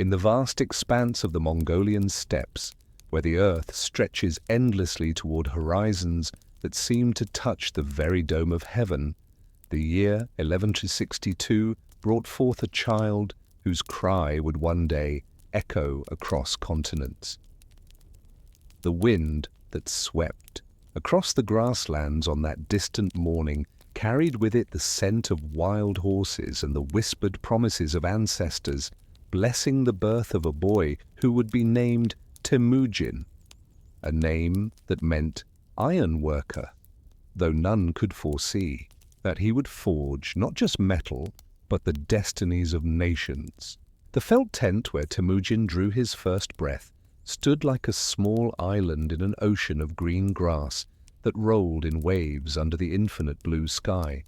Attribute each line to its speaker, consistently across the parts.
Speaker 1: In the vast expanse of the Mongolian steppes, where the earth stretches endlessly toward horizons that seem to touch the very dome of heaven, the year 1162 brought forth a child whose cry would one day echo across continents. The wind that swept across the grasslands on that distant morning carried with it the scent of wild horses and the whispered promises of ancestors, blessing the birth of a boy who would be named Temujin, a name that meant iron worker, though none could foresee that he would forge not just metal, but the destinies of nations. The felt tent where Temujin drew his first breath stood like a small island in an ocean of green grass that rolled in waves under the infinite blue sky.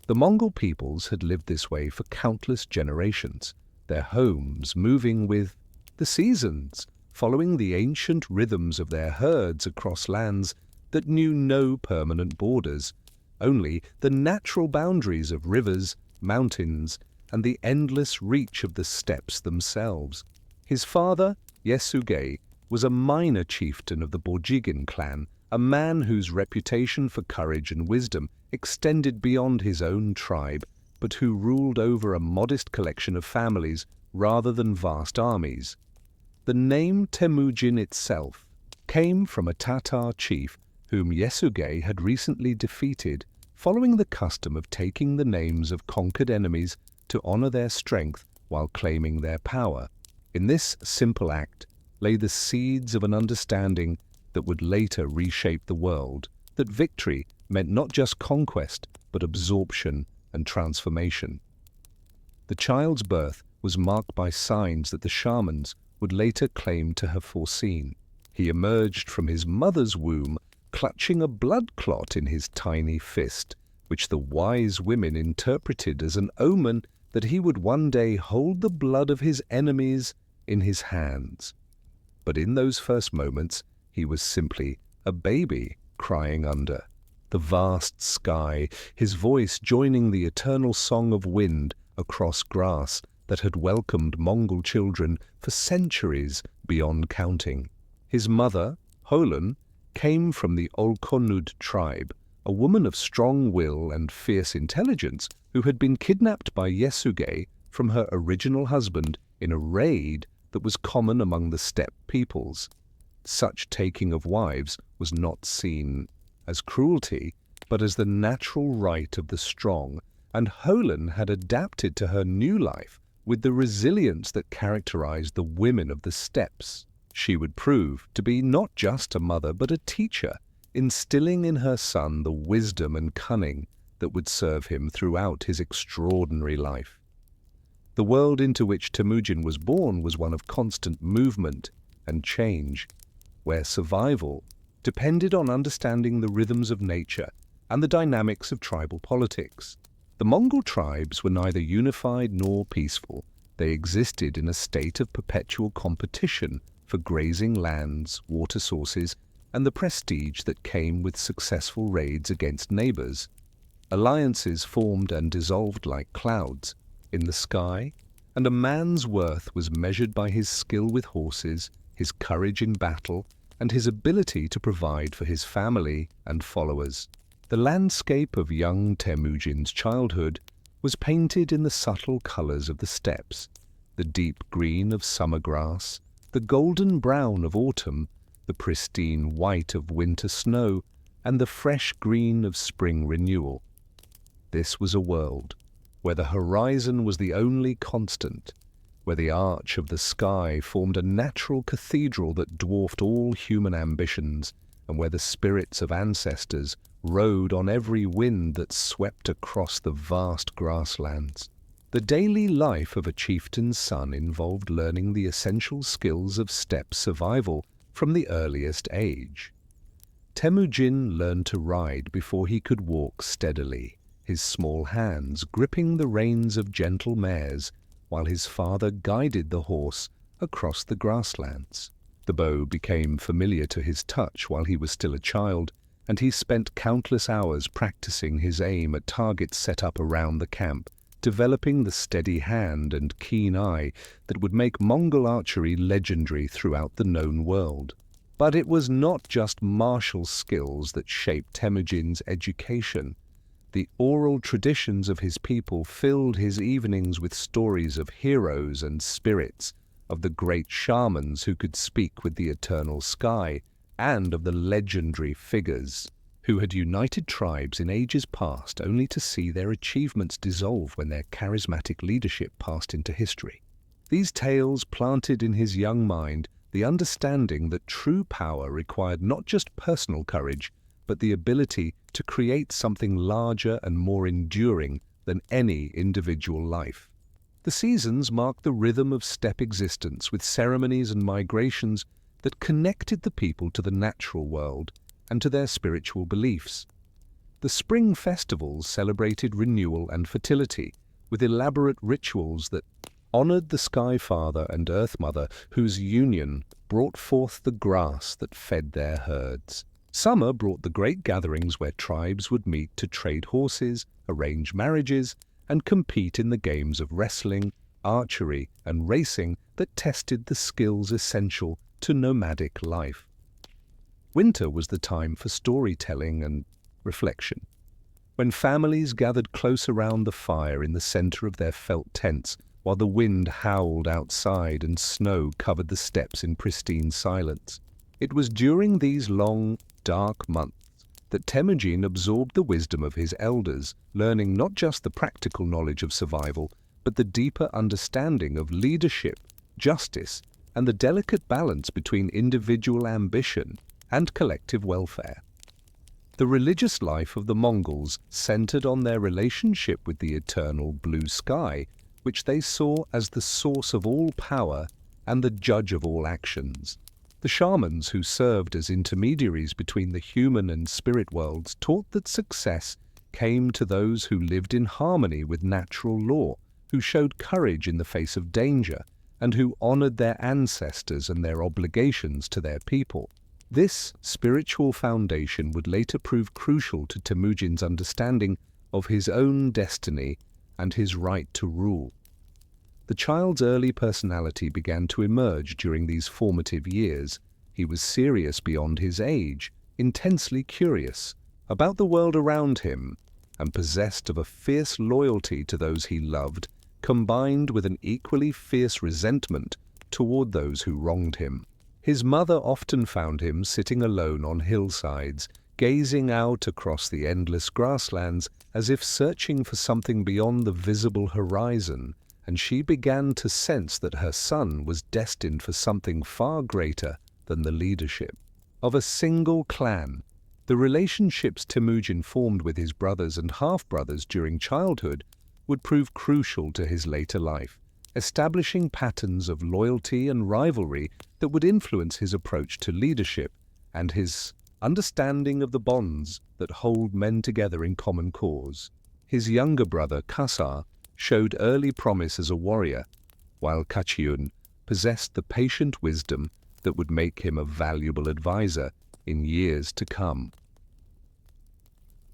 Speaker 1: The Mongol peoples had lived this way for countless generations, their homes moving with the seasons, following the ancient rhythms of their herds across lands that knew no permanent borders, only the natural boundaries of rivers, mountains, and the endless reach of the steppes themselves. His father, Yesugei, was a minor chieftain of the Borjigin clan, a man whose reputation for courage and wisdom extended beyond his own tribe, but who ruled over a modest collection of families rather than vast armies. The name Temujin itself came from a Tatar chief whom Yesugei had recently defeated, following the custom of taking the names of conquered enemies to honor their strength while claiming their power. In this simple act lay the seeds of an understanding that would later reshape the world, that victory meant not just conquest, but absorption and transformation. The child's birth was marked by signs that the shamans would later claim to have foreseen. He emerged from his mother's womb clutching a blood clot in his tiny fist, which the wise women interpreted as an omen that he would one day hold the blood of his enemies in his hands. But in those first moments, he was simply a baby crying under the vast sky, his voice joining the eternal song of wind across grass that had welcomed Mongol children for centuries beyond counting. His mother, Holon, came from the Olkonud tribe, a woman of strong will and fierce intelligence who had been kidnapped by Yesugei from her original husband in a raid that was common among the steppe peoples. Such taking of wives was not seen as cruelty, but as the natural right of the strong, and Holon had adapted to her new life with the resilience that characterized the women of the steppes. She would prove to be not just a mother but a teacher, instilling in her son the wisdom and cunning that would serve him throughout his extraordinary life. The world into which Temujin was born was one of constant movement and change, where survival depended on understanding the rhythms of nature and the dynamics of tribal politics. The Mongol tribes were neither unified nor peaceful. They existed in a state of perpetual competition for grazing lands, water sources, and the prestige that came with successful raids against neighbors. Alliances formed and dissolved like clouds in the sky, and a man's worth was measured by his skill with horses, his courage in battle, and his ability to provide for his family and followers. The landscape of young Temujin's childhood was painted in the subtle colors of the steppes, the deep green of summer grass, the golden brown of autumn, the pristine white of winter snow, and the fresh green of spring renewal. This was a world where the horizon was the only constant, where the arch of the sky formed a natural cathedral that dwarfed all human ambitions, and where the spirits of ancestors rode on every wind that swept across the vast grasslands. The daily life of a chieftain's son involved learning the essential skills of steppe survival from the earliest age. Temujin learned to ride before he could walk steadily, his small hands gripping the reins of gentle mares, while his father guided the horse across the grasslands. The bow became familiar to his touch while he was still a child, and he spent countless hours practicing his aim at targets set up around the camp, developing the steady hand and keen eye that would make Mongol archery legendary throughout the known world. But it was not just martial skills that shaped Temujin's education. The oral traditions of his people filled his evenings with stories of heroes and spirits, of the great shamans who could speak with the eternal sky, and of the legendary figures who had united tribes in ages past only to see their achievements dissolve when their charismatic leadership passed into history. These tales planted in his young mind the understanding that true power required not just personal courage, but the ability to create something larger and more enduring than any individual life. The seasons marked the rhythm of steppe existence, with ceremonies and migrations that connected the people to the natural world and to their spiritual beliefs. The spring festivals celebrated renewal and fertility, with elaborate rituals that honored the Sky Father and Earth Mother, whose union brought forth the grass that fed their herds. Summer brought the great gatherings where tribes would meet to trade horses, arrange marriages, and compete in the games of wrestling, archery, and racing that tested the skills essential to nomadic life. Winter was the time for storytelling and reflection, when families gathered close around the fire in the center of their felt tents, while the wind howled outside and snow covered the steppes in pristine silence. It was during these long, dark months that Temujin absorbed the wisdom of his elders, learning not just the practical knowledge of survival, but the deeper understanding of leadership, justice, and the delicate balance between individual ambition and collective welfare. The religious life of the Mongols centered on their relationship with the eternal blue sky, which they saw as the source of all power and the judge of all actions. The shamans, who served as intermediaries between the human and spirit worlds, taught that success came to those who lived in harmony with natural law, who showed courage in the face of danger, and who honored their ancestors and their obligations to their people. This spiritual foundation would later prove crucial to Temujin's understanding of his own destiny and his right to rule. The child's early personality began to emerge during these formative years. He was serious beyond his age, intensely curious about the world around him, and possessed of a fierce loyalty to those he loved, combined with an equally fierce resentment toward those who wronged him. His mother often found him sitting alone on hillsides, gazing out across the endless grasslands as if searching for something beyond the visible horizon, and she began to sense that her son was destined for something far greater than the leadership of a single clan. The relationships Temujin formed with his brothers and half-brothers during childhood would prove crucial to his later life, establishing patterns of loyalty and rivalry that would influence his approach to leadership and his understanding of the bonds that hold men together in common cause. His younger brother, Kasar, showed early promise as a warrior, while Kachyun possessed the patient wisdom that would make him a valuable advisor in years to come.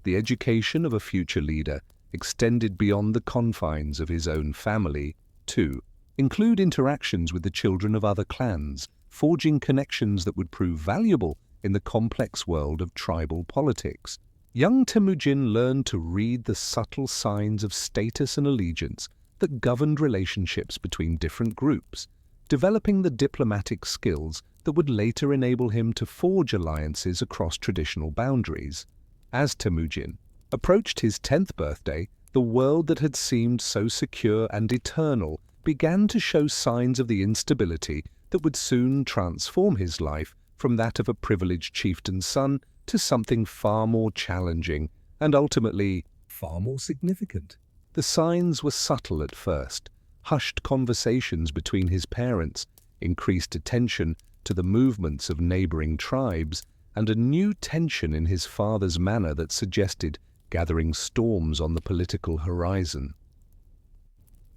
Speaker 1: The education of a future leader extended beyond the confines of his own family, to include interactions with the children of other clans, forging connections that would prove valuable in the complex world of tribal politics. Young Temujin learned to read the subtle signs of status and allegiance that governed relationships between different groups, developing the diplomatic skills that would later enable him to forge alliances across traditional boundaries. As Temujin approached his 10th birthday, the world that had seemed so secure and eternal began to show signs of the instability that would soon transform his life from that of a privileged chieftain's son to something far more challenging and ultimately far more significant. The signs were subtle at first: hushed conversations between his parents, increased attention to the movements of neighboring tribes, and a new tension in his father's manner that suggested gathering storms on the political horizon.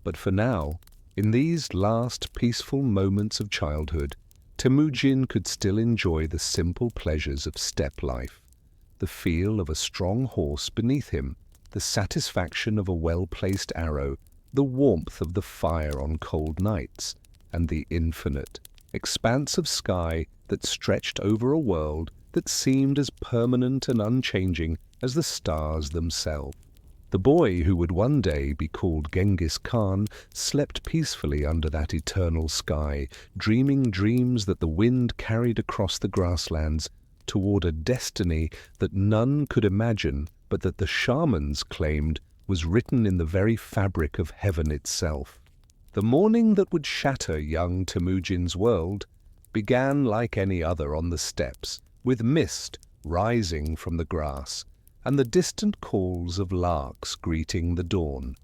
Speaker 1: But for now, in these last peaceful moments of childhood, Temujin could still enjoy the simple pleasures of steppe life: the feel of a strong horse beneath him, the satisfaction of a well-placed arrow, the warmth of the fire on cold nights, and the infinite expanse of sky that stretched over a world that seemed as permanent and unchanging as the stars themselves. The boy who would one day be called Genghis Khan slept peacefully under that eternal sky, dreaming dreams that the wind carried across the grasslands toward a destiny that none could imagine, but that the shamans claimed was written in the very fabric of heaven itself. The morning that would shatter young Temujin's world began like any other on the steppes, with mist rising from the grass and the distant calls of larks greeting the dawn.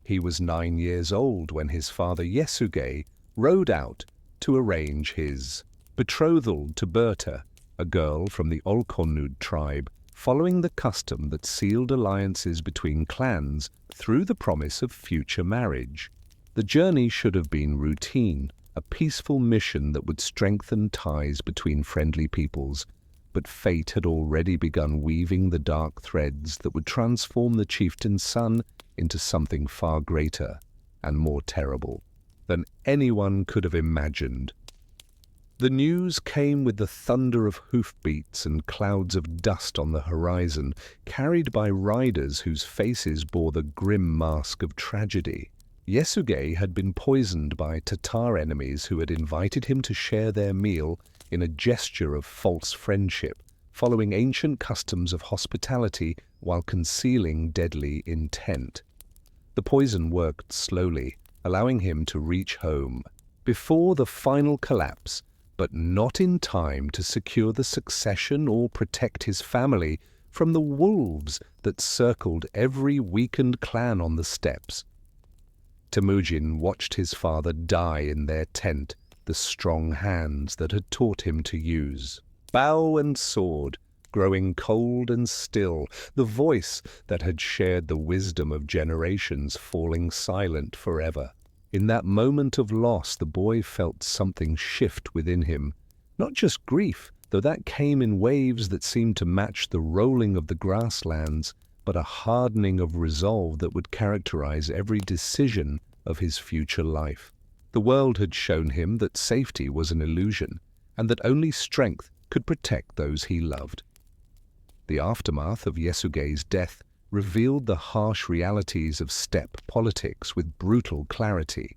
Speaker 1: He was 9 years old when his father Yasuge rode out to arrange his betrothal to Berta, a girl from the Olkonud tribe, following the custom that sealed alliances between clans through the promise of future marriage. The journey should have been routine, a peaceful mission that would strengthen ties between friendly peoples, but fate had already begun weaving the dark threads that would transform the chieftain's son into something far greater and more terrible than anyone could have imagined. The news came with the thunder of hoofbeats and clouds of dust on the horizon, carried by riders whose faces bore the grim mask of tragedy. Yasuge had been poisoned by Tatar enemies who had invited him to share their meal in a gesture of false friendship, following ancient customs of hospitality while concealing deadly intent. The poison worked slowly, allowing him to reach home before the final collapse, but not in time to secure the succession or protect his family from the wolves that circled every weakened clan on the steppes. Temujin watched his father die in their tent, the strong hands that had taught him to use bow and sword growing cold and still, the voice that had shared the wisdom of generations falling silent forever. In that moment of loss, the boy felt something shift within him, not just grief, though that came in waves that seemed to match the rolling of the grasslands, but a hardening of resolve that would characterize every decision of his future life. The world had shown him that safety was an illusion, and that only strength could protect those he loved. The aftermath of Yasuge's death revealed the harsh realities of steppe politics with brutal clarity.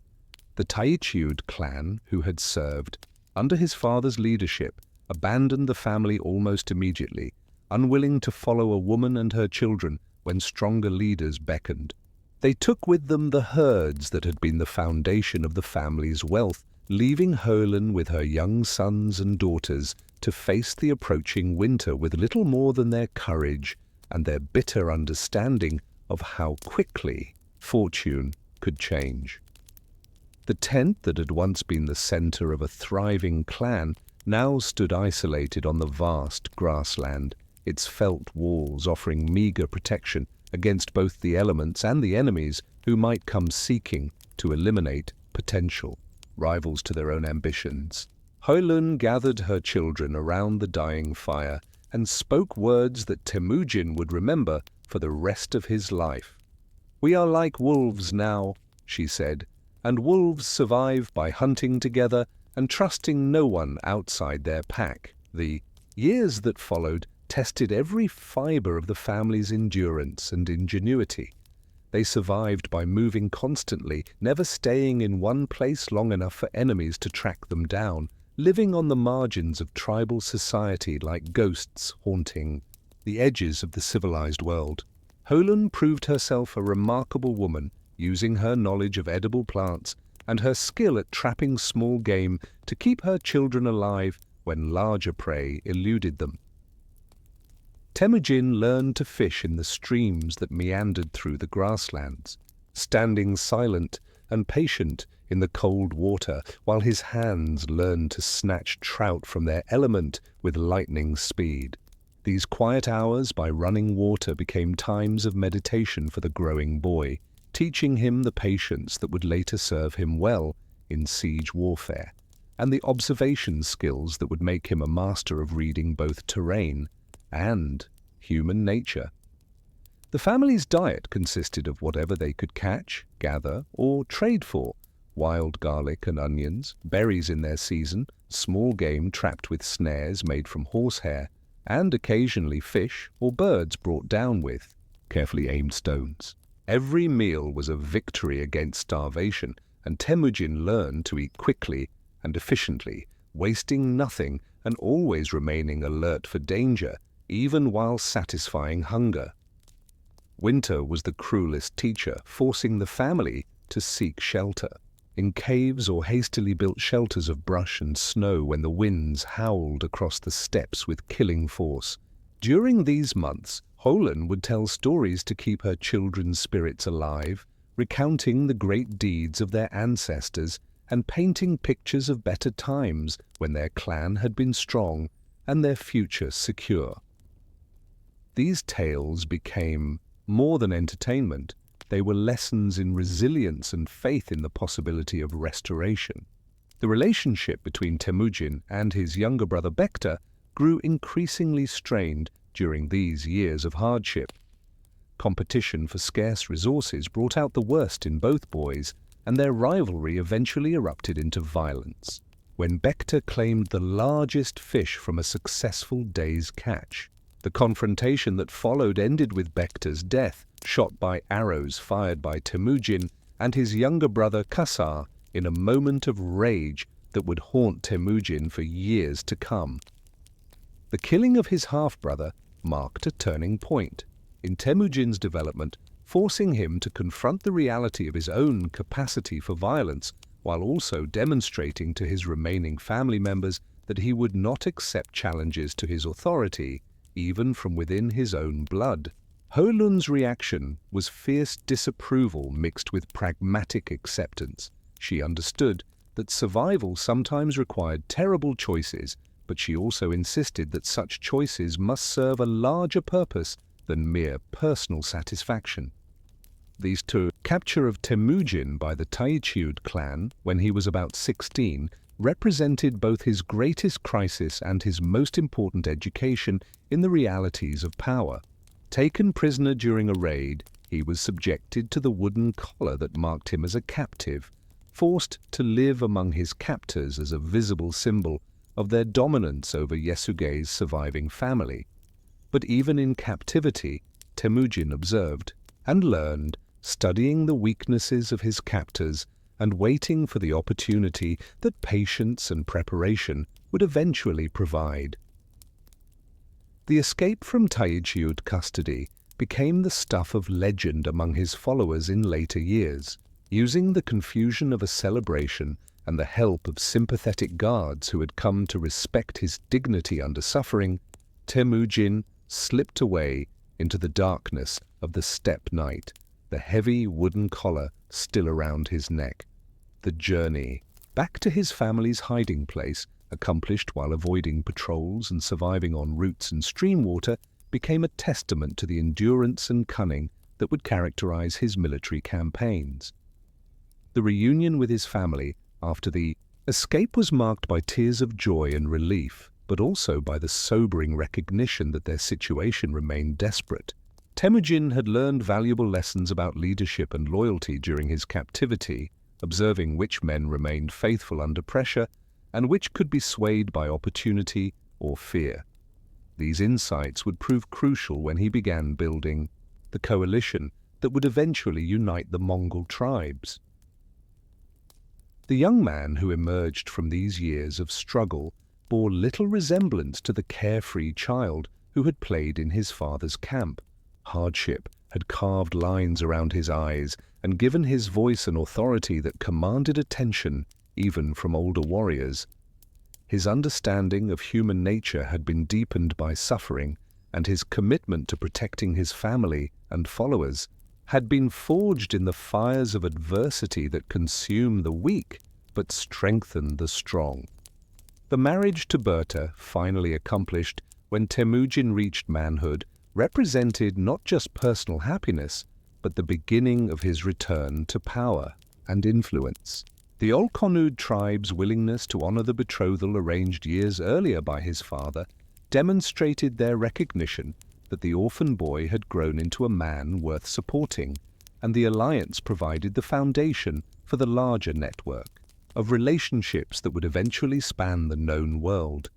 Speaker 1: The Taichiud clan, who had served under his father's leadership, abandoned the family almost immediately, unwilling to follow a woman and her children when stronger leaders beckoned. They took with them the herds that had been the foundation of the family's wealth, leaving Holen with her young sons and daughters to face the approaching winter with little more than their courage and their bitter understanding of how quickly fortune could change. The tent that had once been the center of a thriving clan now stood isolated on the vast grassland, its felt walls offering meager protection against both the elements and the enemies who might come seeking to eliminate potential rivals to their own ambitions. Hoelun gathered her children around the dying fire and spoke words that Temujin would remember for the rest of his life. "We are like wolves now," she said, "and wolves survive by hunting together and trusting no one outside their pack." The years that followed tested every fiber of the family's endurance and ingenuity. They survived by moving constantly, never staying in one place long enough for enemies to track them down, living on the margins of tribal society like ghosts haunting the edges of the civilized world. Hoelun proved herself a remarkable woman, using her knowledge of edible plants and her skill at trapping small game to keep her children alive when larger prey eluded them. Temujin learned to fish in the streams that meandered through the grasslands, standing silent and patient in the cold water while his hands learned to snatch trout from their element with lightning speed. These quiet hours by running water became times of meditation for the growing boy, teaching him the patience that would later serve him well in siege warfare, and the observation skills that would make him a master of reading both terrain and human nature. The family's diet consisted of whatever they could catch, gather, or trade for: wild garlic and onions, berries in their season, small game trapped with snares made from horsehair, and occasionally fish or birds brought down with carefully aimed stones. Every meal was a victory against starvation, and Temujin learned to eat quickly and efficiently, wasting nothing and always remaining alert for danger, even while satisfying hunger. Winter was the cruelest teacher, forcing the family to seek shelter in caves or hastily built shelters of brush and snow when the winds howled across the steppes with killing force. During these months, Holan would tell stories to keep her children's spirits alive, recounting the great deeds of their ancestors and painting pictures of better times when their clan had been strong and their future secure. These tales became more than entertainment. They were lessons in resilience and faith in the possibility of restoration. The relationship between Temujin and his younger brother Bekta grew increasingly strained during these years of hardship. Competition for scarce resources brought out the worst in both boys, and their rivalry eventually erupted into violence when Bekta claimed the largest fish from a successful day's catch. The confrontation that followed ended with Bekta's death, shot by arrows fired by Temujin and his younger brother Kasar in a moment of rage that would haunt Temujin for years to come. The killing of his half-brother marked a turning point in Temujin's development, forcing him to confront the reality of his own capacity for violence, while also demonstrating to his remaining family members that he would not accept challenges to his authority, even from within his own blood. Holun's reaction was fierce disapproval mixed with pragmatic acceptance. She understood that survival sometimes required terrible choices, but she also insisted that such choices must serve a larger purpose than mere personal satisfaction. These two, capture of Temujin by the Taichiud clan when he was about 16, represented both his greatest crisis and his most important education in the realities of power. Taken prisoner during a raid, he was subjected to the wooden collar that marked him as a captive, forced to live among his captors as a visible symbol of their dominance over Yesugei's surviving family. But even in captivity, Temujin observed and learned, studying the weaknesses of his captors and waiting for the opportunity that patience and preparation would eventually provide. The escape from Taichiud custody became the stuff of legend among his followers in later years. Using the confusion of a celebration and the help of sympathetic guards who had come to respect his dignity under suffering, Temujin slipped away into the darkness of the steppe night, the heavy wooden collar still around his neck. The journey back to his family's hiding place, accomplished while avoiding patrols and surviving on roots and stream water, became a testament to the endurance and cunning that would characterize his military campaigns. The reunion with his family after the escape was marked by tears of joy and relief, but also by the sobering recognition that their situation remained desperate. Temujin had learned valuable lessons about leadership and loyalty during his captivity, observing which men remained faithful under pressure and which could be swayed by opportunity or fear. These insights would prove crucial when he began building the coalition that would eventually unite the Mongol tribes. The young man who emerged from these years of struggle bore little resemblance to the carefree child who had played in his father's camp. Hardship had carved lines around his eyes and given his voice an authority that commanded attention even from older warriors. His understanding of human nature had been deepened by suffering, and his commitment to protecting his family and followers had been forged in the fires of adversity that consume the weak but strengthen the strong. The marriage to Berta, finally accomplished when Temujin reached manhood, represented not just personal happiness, but the beginning of his return to power and influence. The Olkhonud tribe's willingness to honor the betrothal arranged years earlier by his father demonstrated their recognition but the orphan boy had grown into a man worth supporting, and the alliance provided the foundation for the larger network of relationships that would eventually span the known world.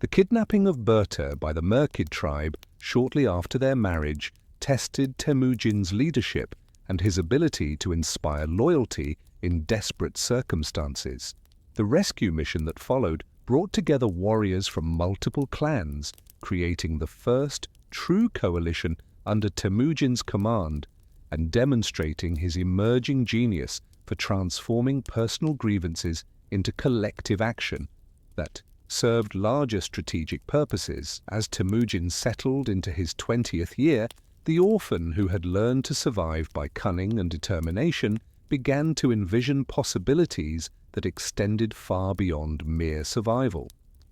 Speaker 1: The kidnapping of Berta by the Merkid tribe shortly after their marriage tested Temujin's leadership and his ability to inspire loyalty in desperate circumstances. The rescue mission that followed brought together warriors from multiple clans, creating the first true coalition under Temujin's command and demonstrating his emerging genius for transforming personal grievances into collective action that served larger strategic purposes. As Temujin settled into his 20th year, the orphan who had learned to survive by cunning and determination began to envision possibilities that extended far beyond mere survival.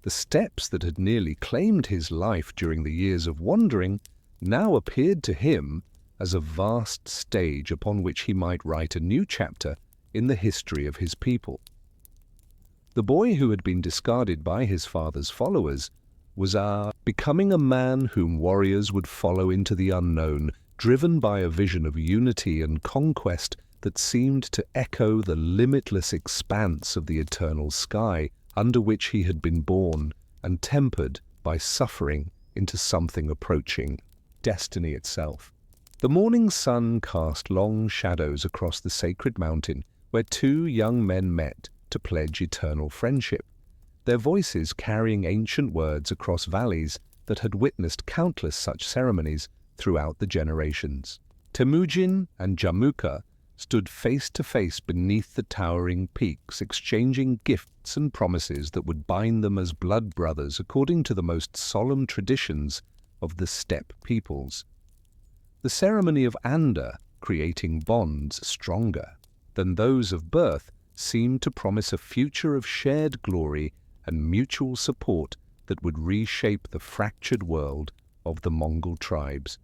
Speaker 1: The steppes that had nearly claimed his life during the years of wandering now appeared to him as a vast stage upon which he might write a new chapter in the history of his people. The boy who had been discarded by his father's followers was becoming a man whom warriors would follow into the unknown, driven by a vision of unity and conquest that seemed to echo the limitless expanse of the eternal sky under which he had been born, and tempered by suffering into something approaching destiny itself. The morning sun cast long shadows across the sacred mountain where two young men met to pledge eternal friendship, their voices carrying ancient words across valleys that had witnessed countless such ceremonies throughout the generations. Temujin and Jamuka stood face to face beneath the towering peaks, exchanging gifts and promises that would bind them as blood brothers according to the most solemn traditions of the steppe peoples. The ceremony of Anda, creating bonds stronger than those of birth, seemed to promise a future of shared glory and mutual support that would reshape the fractured world of the Mongol tribes.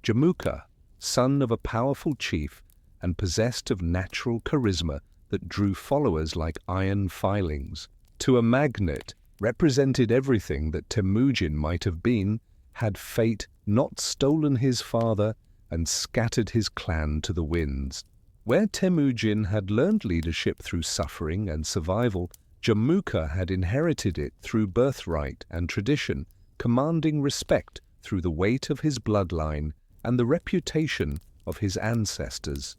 Speaker 1: Jamuka, son of a powerful chief and possessed of natural charisma that drew followers like iron filings to a magnet, represented everything that Temujin might have been had fate not stolen his father and scattered his clan to the winds. Where Temujin had learned leadership through suffering and survival, Jamuka had inherited it through birthright and tradition, commanding respect through the weight of his bloodline and the reputation of his ancestors.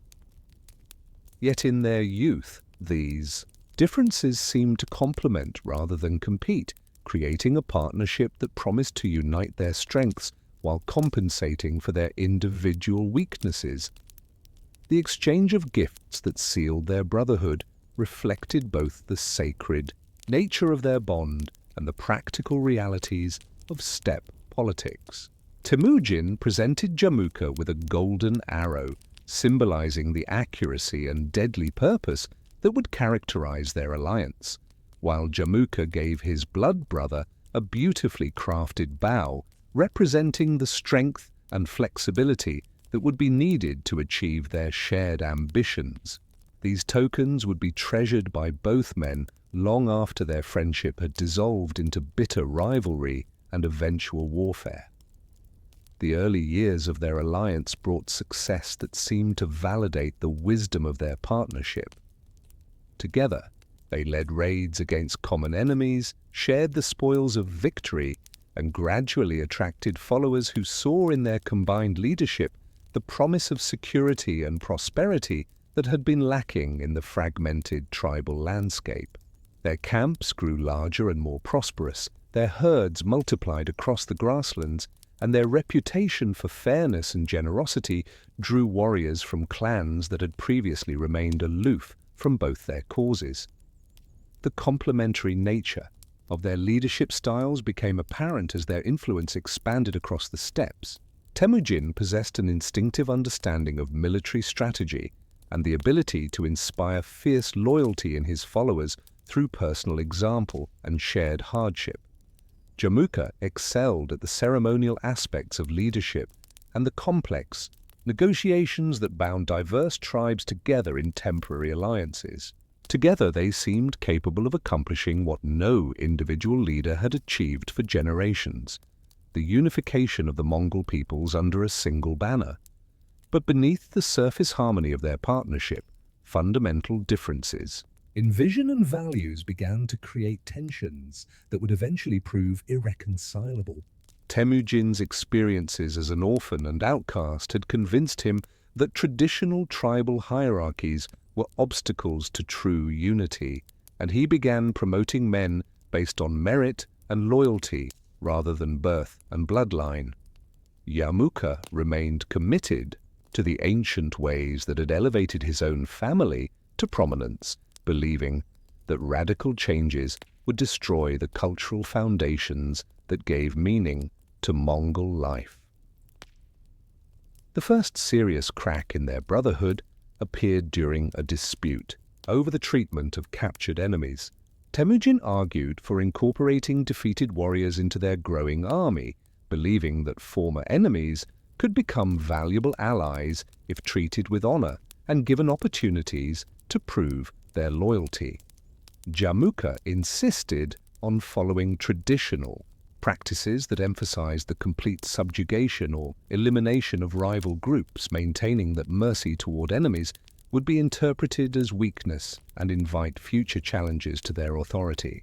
Speaker 1: Yet in their youth, these differences seemed to complement rather than compete, creating a partnership that promised to unite their strengths while compensating for their individual weaknesses. The exchange of gifts that sealed their brotherhood reflected both the sacred nature of their bond and the practical realities of steppe politics. Temujin presented Jamuka with a golden arrow, symbolizing the accuracy and deadly purpose that would characterize their alliance, while Jamuka gave his blood brother a beautifully crafted bow, representing the strength and flexibility that would be needed to achieve their shared ambitions. These tokens would be treasured by both men long after their friendship had dissolved into bitter rivalry and eventual warfare. The early years of their alliance brought success that seemed to validate the wisdom of their partnership. Together, they led raids against common enemies, shared the spoils of victory, and gradually attracted followers who saw in their combined leadership the promise of security and prosperity that had been lacking in the fragmented tribal landscape. Their camps grew larger and more prosperous, their herds multiplied across the grasslands, and their reputation for fairness and generosity drew warriors from clans that had previously remained aloof from both their causes. The complementary nature of their leadership styles became apparent as their influence expanded across the steppes. Temujin possessed an instinctive understanding of military strategy and the ability to inspire fierce loyalty in his followers through personal example and shared hardship. Jamuka excelled at the ceremonial aspects of leadership and the complex negotiations that bound diverse tribes together in temporary alliances. Together they seemed capable of accomplishing what no individual leader had achieved for generations. the unification of the Mongol peoples under a single banner. But beneath the surface harmony of their partnership, fundamental differences in vision and values began to create tensions that would eventually prove irreconcilable. Temujin's experiences as an orphan and outcast had convinced him that traditional tribal hierarchies were obstacles to true unity, and he began promoting men based on merit and loyalty rather than birth and bloodline. Yamuka remained committed to the ancient ways that had elevated his own family to prominence, believing that radical changes would destroy the cultural foundations that gave meaning to Mongol life. The first serious crack in their brotherhood appeared during a dispute over the treatment of captured enemies. Temujin argued for incorporating defeated warriors into their growing army, believing that former enemies could become valuable allies if treated with honor and given opportunities to prove their loyalty. Yamuka insisted on following traditional practices that emphasized the complete subjugation or elimination of rival groups, maintaining that mercy toward enemies would be interpreted as weakness and invite future challenges to their authority.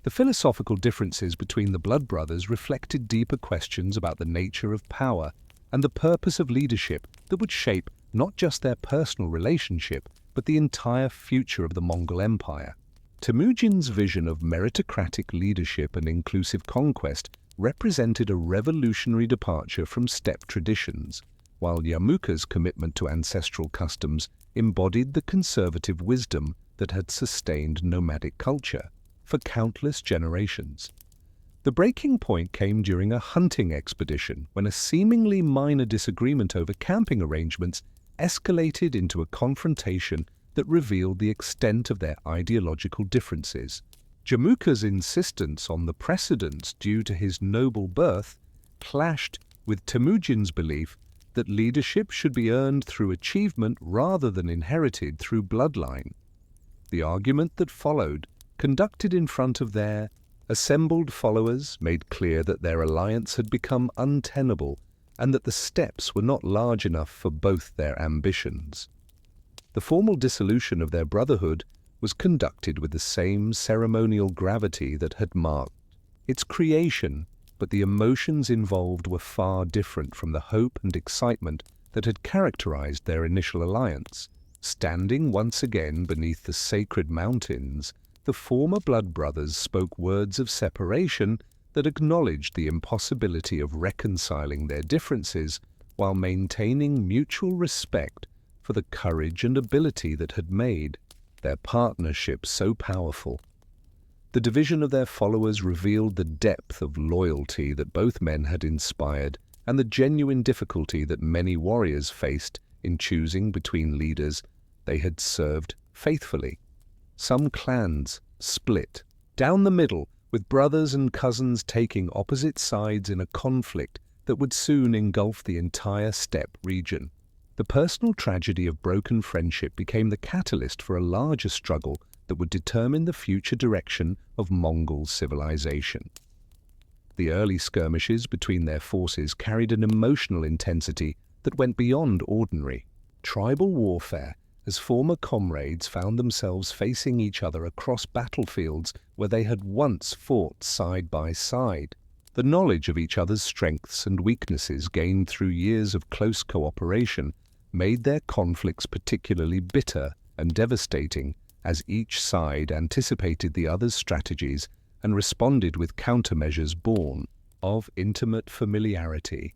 Speaker 1: The philosophical differences between the blood brothers reflected deeper questions about the nature of power and the purpose of leadership that would shape not just their personal relationship, but the entire future of the Mongol Empire. Temujin's vision of meritocratic leadership and inclusive conquest represented a revolutionary departure from steppe traditions, while Yamuka's commitment to ancestral customs embodied the conservative wisdom that had sustained nomadic culture for countless generations. The breaking point came during a hunting expedition when a seemingly minor disagreement over camping arrangements escalated into a confrontation that revealed the extent of their ideological differences. Yamuka's insistence on the precedence due to his noble birth clashed with Temujin's belief that leadership should be earned through achievement rather than inherited through bloodline. The argument that followed, conducted in front of their assembled followers, made clear that their alliance had become untenable and that the steppes were not large enough for both their ambitions. The formal dissolution of their brotherhood was conducted with the same ceremonial gravity that had marked its creation, but the emotions involved were far different from the hope and excitement that had characterized their initial alliance. Standing once again beneath the sacred mountains, the former blood brothers spoke words of separation that acknowledged the impossibility of reconciling their differences while maintaining mutual respect for the courage and ability that had made their partnership so powerful. The division of their followers revealed the depth of loyalty that both men had inspired and the genuine difficulty that many warriors faced in choosing between leaders they had served faithfully. Some clans split down the middle, with brothers and cousins taking opposite sides in a conflict that would soon engulf the entire steppe region. The personal tragedy of broken friendship became the catalyst for a larger struggle that would determine the future direction of Mongol civilization. The early skirmishes between their forces carried an emotional intensity that went beyond ordinary tribal warfare, as former comrades found themselves facing each other across battlefields where they had once fought side by side. The knowledge of each other's strengths and weaknesses gained through years of close cooperation made their conflicts particularly bitter and devastating, as each side anticipated the other's strategies and responded with countermeasures born of intimate familiarity.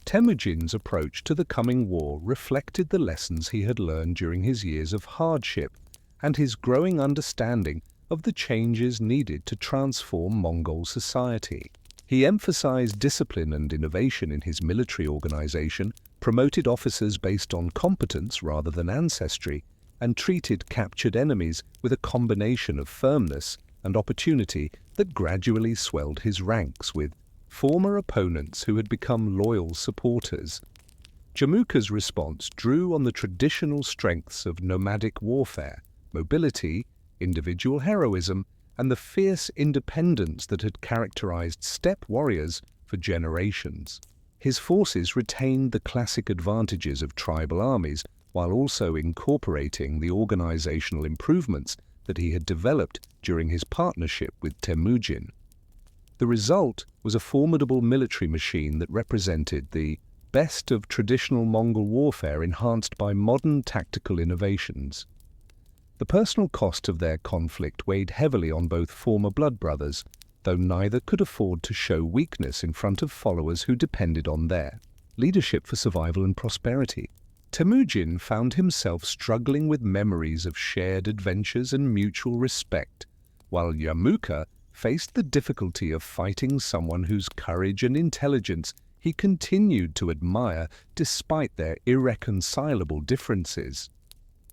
Speaker 1: Temujin's approach to the coming war reflected the lessons he had learned during his years of hardship and his growing understanding of the changes needed to transform Mongol society. He emphasized discipline and innovation in his military organization, promoted officers based on competence rather than ancestry, and treated captured enemies with a combination of firmness and opportunity that gradually swelled his ranks with former opponents who had become loyal supporters. Yamuka's response drew on the traditional strengths of nomadic warfare, mobility, individual heroism, and the fierce independence that had characterized steppe warriors for generations. His forces retained the classic advantages of tribal armies while also incorporating the organizational improvements that he had developed during his partnership with Temujin. The result was a formidable military machine that represented the best of traditional Mongol warfare enhanced by modern tactical innovations. The personal cost of their conflict weighed heavily on both former blood brothers, though neither could afford to show weakness in front of followers who depended on their leadership for survival and prosperity. Temujin found himself struggling with memories of shared adventures and mutual respect, while Yamuka faced the difficulty of fighting someone whose courage and intelligence he continued to admire despite their irreconcilable differences.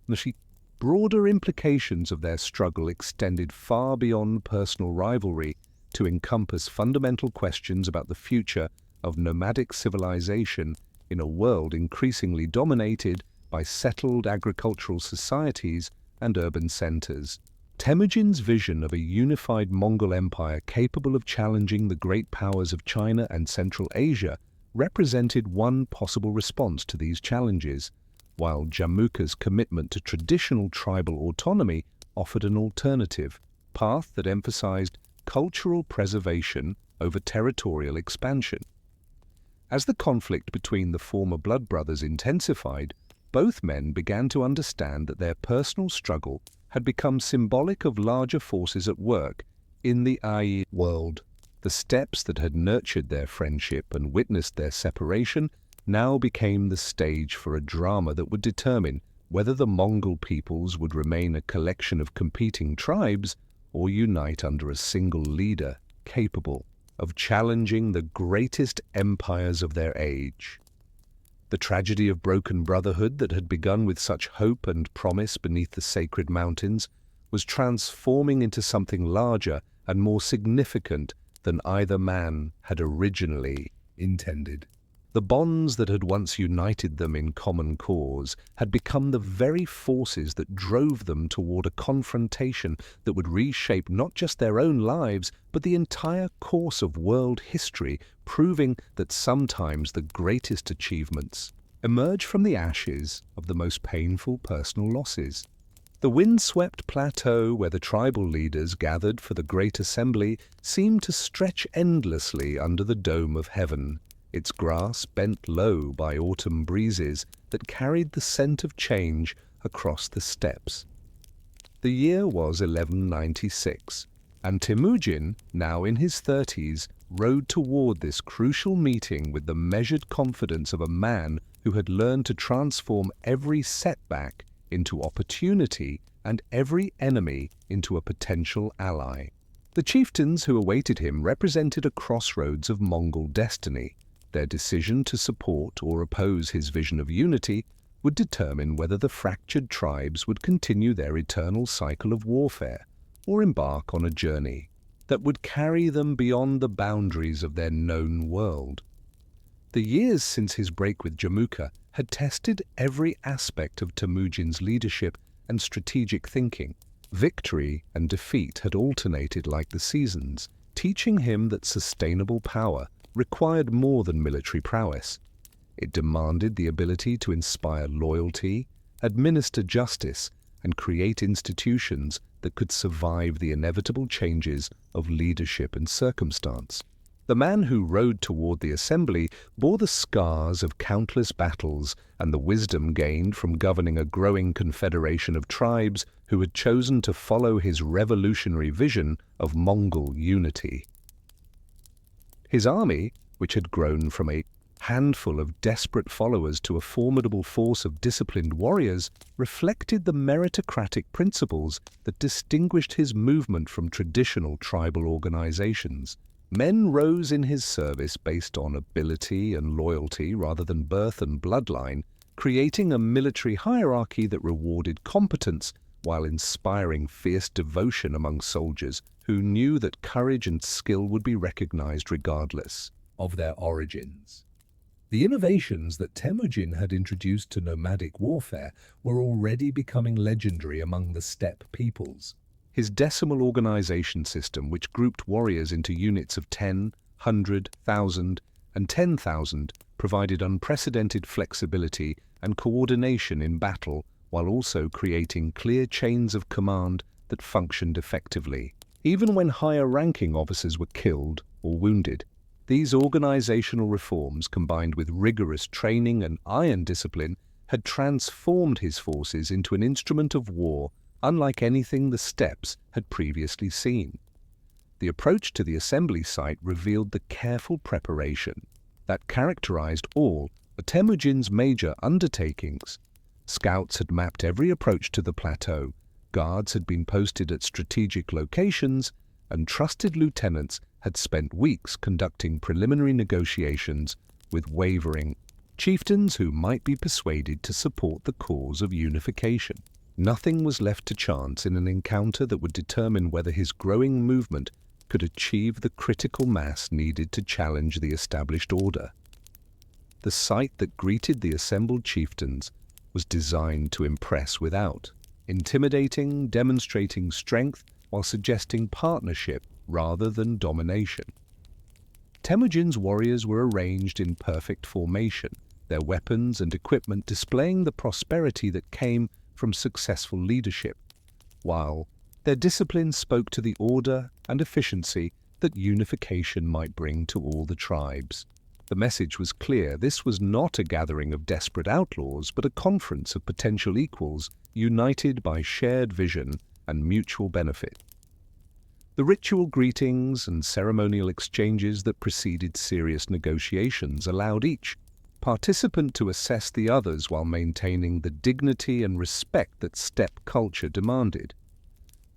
Speaker 1: The broader implications of their struggle extended far beyond personal rivalry to encompass fundamental questions about the future of nomadic civilization in a world increasingly dominated by settled agricultural societies and urban centers. Temujin's vision of a unified Mongol empire capable of challenging the great powers of China and Central Asia represented one possible response to these challenges, while Jamuka's commitment to traditional tribal autonomy offered an alternative path that emphasized cultural preservation over territorial expansion. As the conflict between the former blood brothers intensified, both men began to understand that their personal struggle had become symbolic of larger forces at work in the Ai world. The steps that had nurtured their friendship and witnessed their separation now became the stage for a drama that would determine whether the Mongol peoples would remain a collection of competing tribes or unite under a single leader capable of challenging the greatest empires of their age. The tragedy of broken brotherhood that had begun with such hope and promise beneath the sacred mountains was transforming into something larger and more significant than either man had originally intended. The bonds that had once united them in common cause had become the very forces that drove them toward a confrontation that would reshape not just their own lives, but the entire course of world history, proving that sometimes the greatest achievements emerge from the ashes of the most painful personal losses. The wind-swept plateau where the tribal leaders gathered for the great assembly seemed to stretch endlessly under the dome of heaven, its grass bent low by autumn breezes that carried the scent of change across the steppes. The year was 1196, and Temujin, now in his 30s, rode toward this crucial meeting with the measured confidence of a man who had learned to transform every setback into opportunity and every enemy into a potential ally. The chieftains who awaited him represented a crossroads of Mongol destiny. Their decision to support or oppose his vision of unity would determine whether the fractured tribes would continue their eternal cycle of warfare or embark on a journey that would carry them beyond the boundaries of their known world. The years since his break with Jamuka had tested every aspect of Temujin's leadership and strategic thinking. Victory and defeat had alternated like the seasons, teaching him that sustainable power required more than military prowess. It demanded the ability to inspire loyalty, administer justice, and create institutions that could survive the inevitable changes of leadership and circumstance. The man who rode toward the assembly bore the scars of countless battles and the wisdom gained from governing a growing confederation of tribes who had chosen to follow his revolutionary vision of Mongol unity. His army, which had grown from a handful of desperate followers to a formidable force of disciplined warriors, reflected the meritocratic principles that distinguished his movement from traditional tribal organizations. Men rose in his service based on ability and loyalty rather than birth and bloodline, creating a military hierarchy that rewarded competence while inspiring fierce devotion among soldiers who knew that courage and skill would be recognized regardless of their origins. The innovations that Temujin had introduced to nomadic warfare were already becoming legendary among the steppe peoples. His decimal organization system, which grouped warriors into units of 10, 100, 1,000, and 10,000 provided unprecedented flexibility and coordination in battle, while also creating clear chains of command that functioned effectively. Even when higher-ranking officers were killed or wounded, these organizational reforms, combined with rigorous training and iron discipline, had transformed his forces into an instrument of war unlike anything the steppes had previously seen. The approach to the assembly site revealed the careful preparation that characterized all of Temujin's major undertakings. Scouts had mapped every approach to the plateau, guards had been posted at strategic locations, and trusted lieutenants had spent weeks conducting preliminary negotiations with wavering chieftains who might be persuaded to support the cause of unification. Nothing was left to chance in an encounter that would determine whether his growing movement could achieve the critical mass needed to challenge the established order. The sight that greeted the assembled chieftains was designed to impress without, intimidating, demonstrating strength while suggesting partnership rather than domination. Temujin's warriors were arranged in perfect formation, their weapons and equipment displaying the prosperity that came from successful leadership, while their discipline spoke to the order and efficiency that unification might bring to all the tribes. The message was clear: this was not a gathering of desperate outlaws, but a conference of potential equals, united by shared vision and mutual benefit. The ritual greetings and ceremonial exchanges that preceded serious negotiations allowed each participant to assess the others while maintaining the dignity and respect that steppe culture demanded.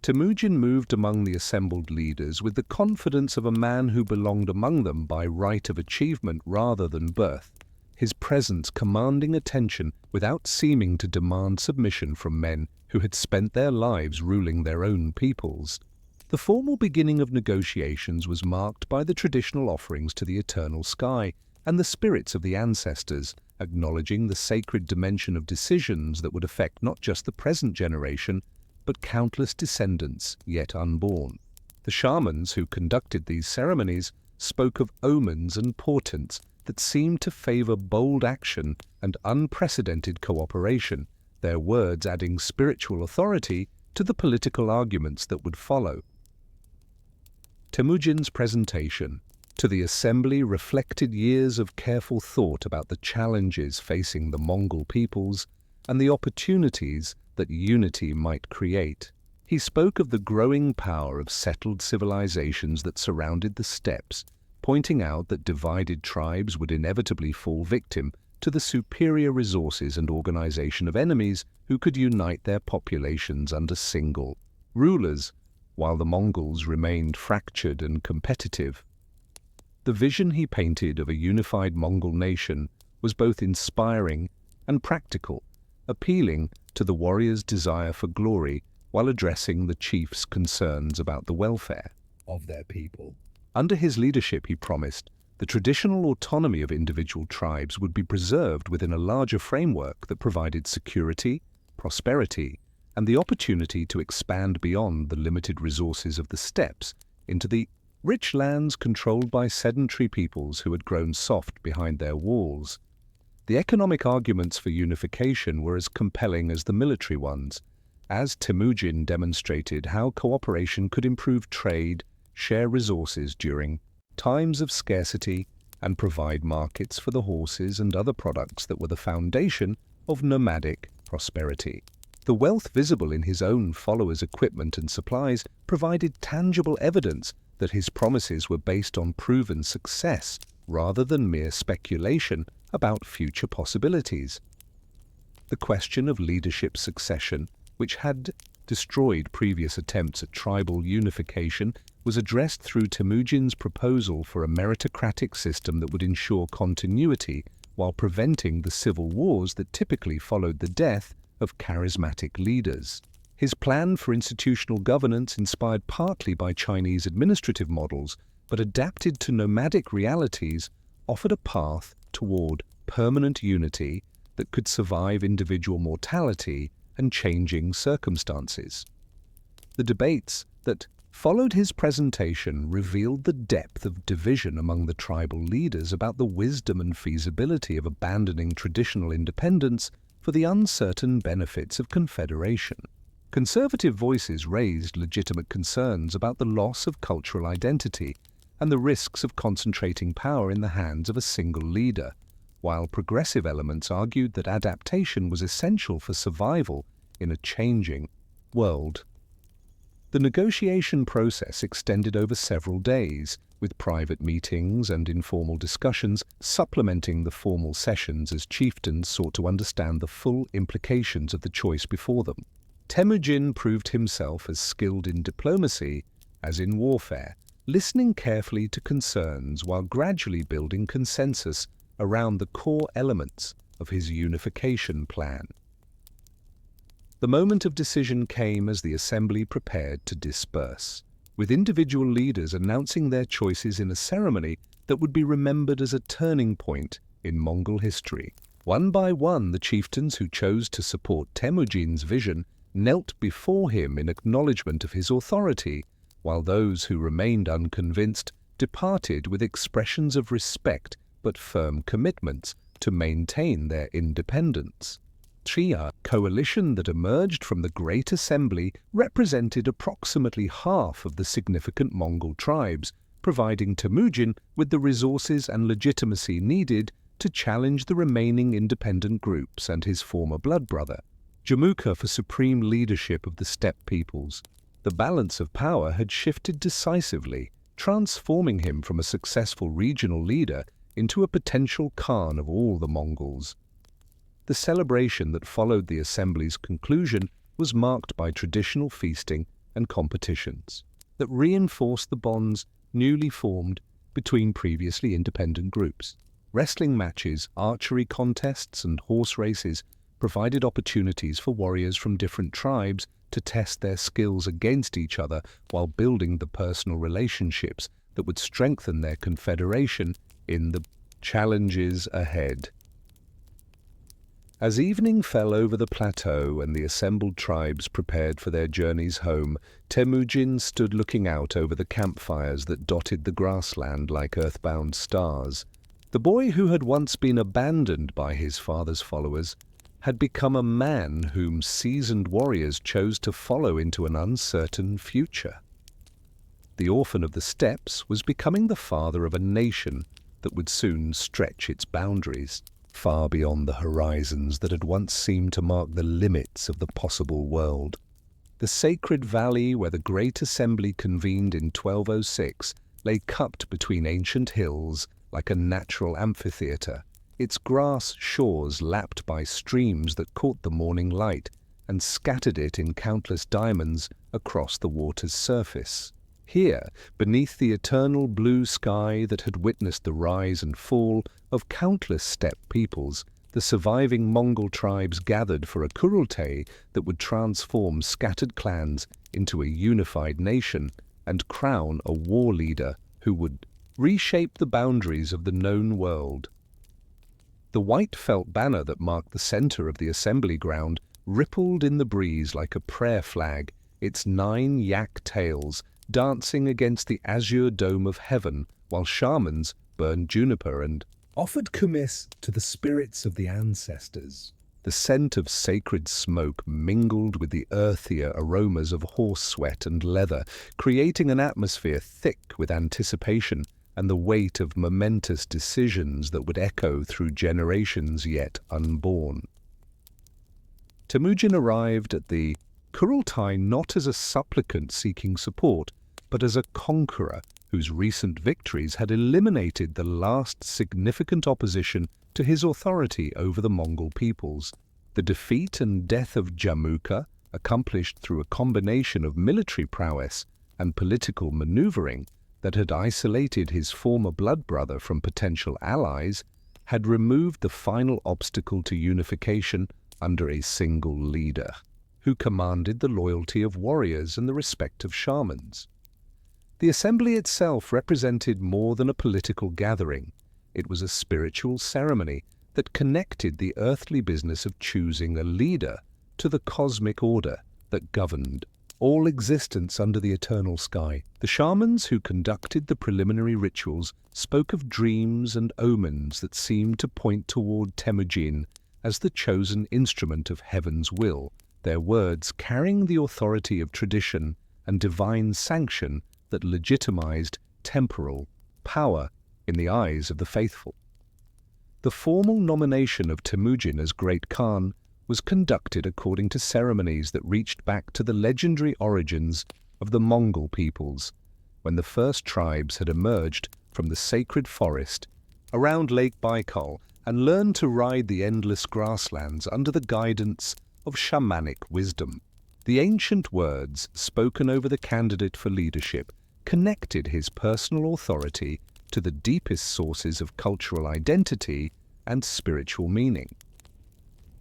Speaker 1: Temujin moved among the assembled leaders with the confidence of a man who belonged among them by right of achievement rather than birth, his presence commanding attention without seeming to demand submission from men who had spent their lives ruling their own peoples. The formal beginning of negotiations was marked by the traditional offerings to the eternal sky and the spirits of the ancestors, acknowledging the sacred dimension of decisions that would affect not just the present generation, but countless descendants yet unborn. The shamans who conducted these ceremonies spoke of omens and portents that seemed to favor bold action and unprecedented cooperation, their words adding spiritual authority to the political arguments that would follow. Temujin's presentation to the assembly reflected years of careful thought about the challenges facing the Mongol peoples and the opportunities that unity might create. He spoke of the growing power of settled civilizations that surrounded the steppes, pointing out that divided tribes would inevitably fall victim to the superior resources and organization of enemies who could unite their populations under single rulers, while the Mongols remained fractured and competitive. The vision he painted of a unified Mongol nation was both inspiring and practical, appealing to the warriors' desire for glory while addressing the chiefs' concerns about the welfare of their people. Under his leadership, he promised, the traditional autonomy of individual tribes would be preserved within a larger framework that provided security, prosperity, and the opportunity to expand beyond the limited resources of the steppes into the rich lands controlled by sedentary peoples who had grown soft behind their walls. The economic arguments for unification were as compelling as the military ones, as Temujin demonstrated how cooperation could improve trade, share resources during times of scarcity, and provide markets for the horses and other products that were the foundation of nomadic prosperity. The wealth visible in his own followers' equipment and supplies provided tangible evidence that his promises were based on proven success rather than mere speculation about future possibilities. The question of leadership succession, which had destroyed previous attempts at tribal unification, was addressed through Temujin's proposal for a meritocratic system that would ensure continuity while preventing the civil wars that typically followed the death of charismatic leaders. His plan for institutional governance, inspired partly by Chinese administrative models but adapted to nomadic realities, offered a path toward permanent unity that could survive individual mortality and changing circumstances. The debates that followed his presentation revealed the depth of division among the tribal leaders about the wisdom and feasibility of abandoning traditional independence for the uncertain benefits of confederation. Conservative voices raised legitimate concerns about the loss of cultural identity and the risks of concentrating power in the hands of a single leader, while progressive elements argued that adaptation was essential for survival in a changing world. The negotiation process extended over several days, with private meetings and informal discussions supplementing the formal sessions as chieftains sought to understand the full implications of the choice before them. Temujin proved himself as skilled in diplomacy as in warfare, listening carefully to concerns while gradually building consensus around the core elements of his unification plan. The moment of decision came as the assembly prepared to disperse, with individual leaders announcing their choices in a ceremony that would be remembered as a turning point in Mongol history. One by one, the chieftains who chose to support Temujin's vision knelt before him in acknowledgement of his authority, while those who remained unconvinced departed with expressions of respect but firm commitments to maintain their independence. Tria coalition that emerged from the Great Assembly represented approximately half of the significant Mongol tribes, providing Temujin with the resources and legitimacy needed to challenge the remaining independent groups and his former blood brother, Jamuka, for supreme leadership of the steppe peoples. The balance of power had shifted decisively, transforming him from a successful regional leader into a potential Khan of all the Mongols. The celebration that followed the assembly's conclusion was marked by traditional feasting and competitions that reinforced the bonds newly formed between previously independent groups. Wrestling matches, archery contests, and horse races provided opportunities for warriors from different tribes to test their skills against each other while building the personal relationships that would strengthen their confederation in the challenges ahead. As evening fell over the plateau and the assembled tribes prepared for their journeys home, Temujin stood looking out over the campfires that dotted the grassland like earthbound stars. The boy who had once been abandoned by his father's followers had become a man whom seasoned warriors chose to follow into an uncertain future. The orphan of the steppes was becoming the father of a nation that would soon stretch its boundaries far beyond the horizons that had once seemed to mark the limits of the possible world. The sacred valley where the Great Assembly convened in 1206 lay cupped between ancient hills like a natural amphitheatre, its grass shores lapped by streams that caught the morning light and scattered it in countless diamonds across the water's surface. Here, beneath the eternal blue sky that had witnessed the rise and fall of countless steppe peoples, the surviving Mongol tribes gathered for a Kurultai that would transform scattered clans into a unified nation and crown a war leader who would reshape the boundaries of the known world. The white felt banner that marked the center of the assembly ground rippled in the breeze like a prayer flag, its 9 yak tails dancing against the azure dome of heaven, while shamans burned juniper and offered kumis to the spirits of the ancestors. The scent of sacred smoke mingled with the earthier aromas of horse sweat and leather, creating an atmosphere thick with anticipation and the weight of momentous decisions that would echo through generations yet unborn. Temujin arrived at the Kurultai not as a supplicant seeking support, but as a conqueror whose recent victories had eliminated the last significant opposition to his authority over the Mongol peoples. The defeat and death of Jamuka, accomplished through a combination of military prowess and political maneuvering that had isolated his former blood brother from potential allies, had removed the final obstacle to unification under a single leader, who commanded the loyalty of warriors and the respect of shamans. The assembly itself represented more than a political gathering. It was a spiritual ceremony that connected the earthly business of choosing a leader to the cosmic order that governed all existence under the eternal sky. The shamans who conducted the preliminary rituals spoke of dreams and omens that seemed to point toward Temujin as the chosen instrument of heaven's will, their words carrying the authority of tradition and divine sanction that legitimized temporal power in the eyes of the faithful. The formal nomination of Temujin as Great Khan was conducted according to ceremonies that reached back to the legendary origins of the Mongol peoples, when the first tribes had emerged from the sacred forest around Lake Baikal and learned to ride the endless grasslands under the guidance of shamanic wisdom. The ancient words spoken over the candidate for leadership connected his personal authority to the deepest sources of cultural identity and spiritual meaning.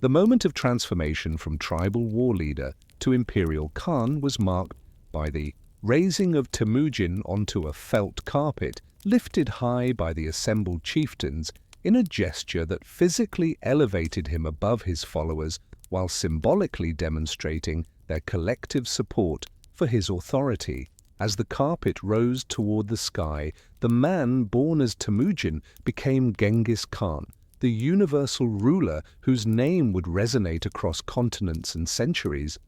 Speaker 1: The moment of transformation from tribal war leader to imperial Khan was marked by the raising of Temujin onto a felt carpet lifted high by the assembled chieftains in a gesture that physically elevated him above his followers while symbolically demonstrating their collective support for his authority. As the carpet rose toward the sky, the man born as Temujin became Genghis Khan, the universal ruler whose name would resonate across continents and centuries.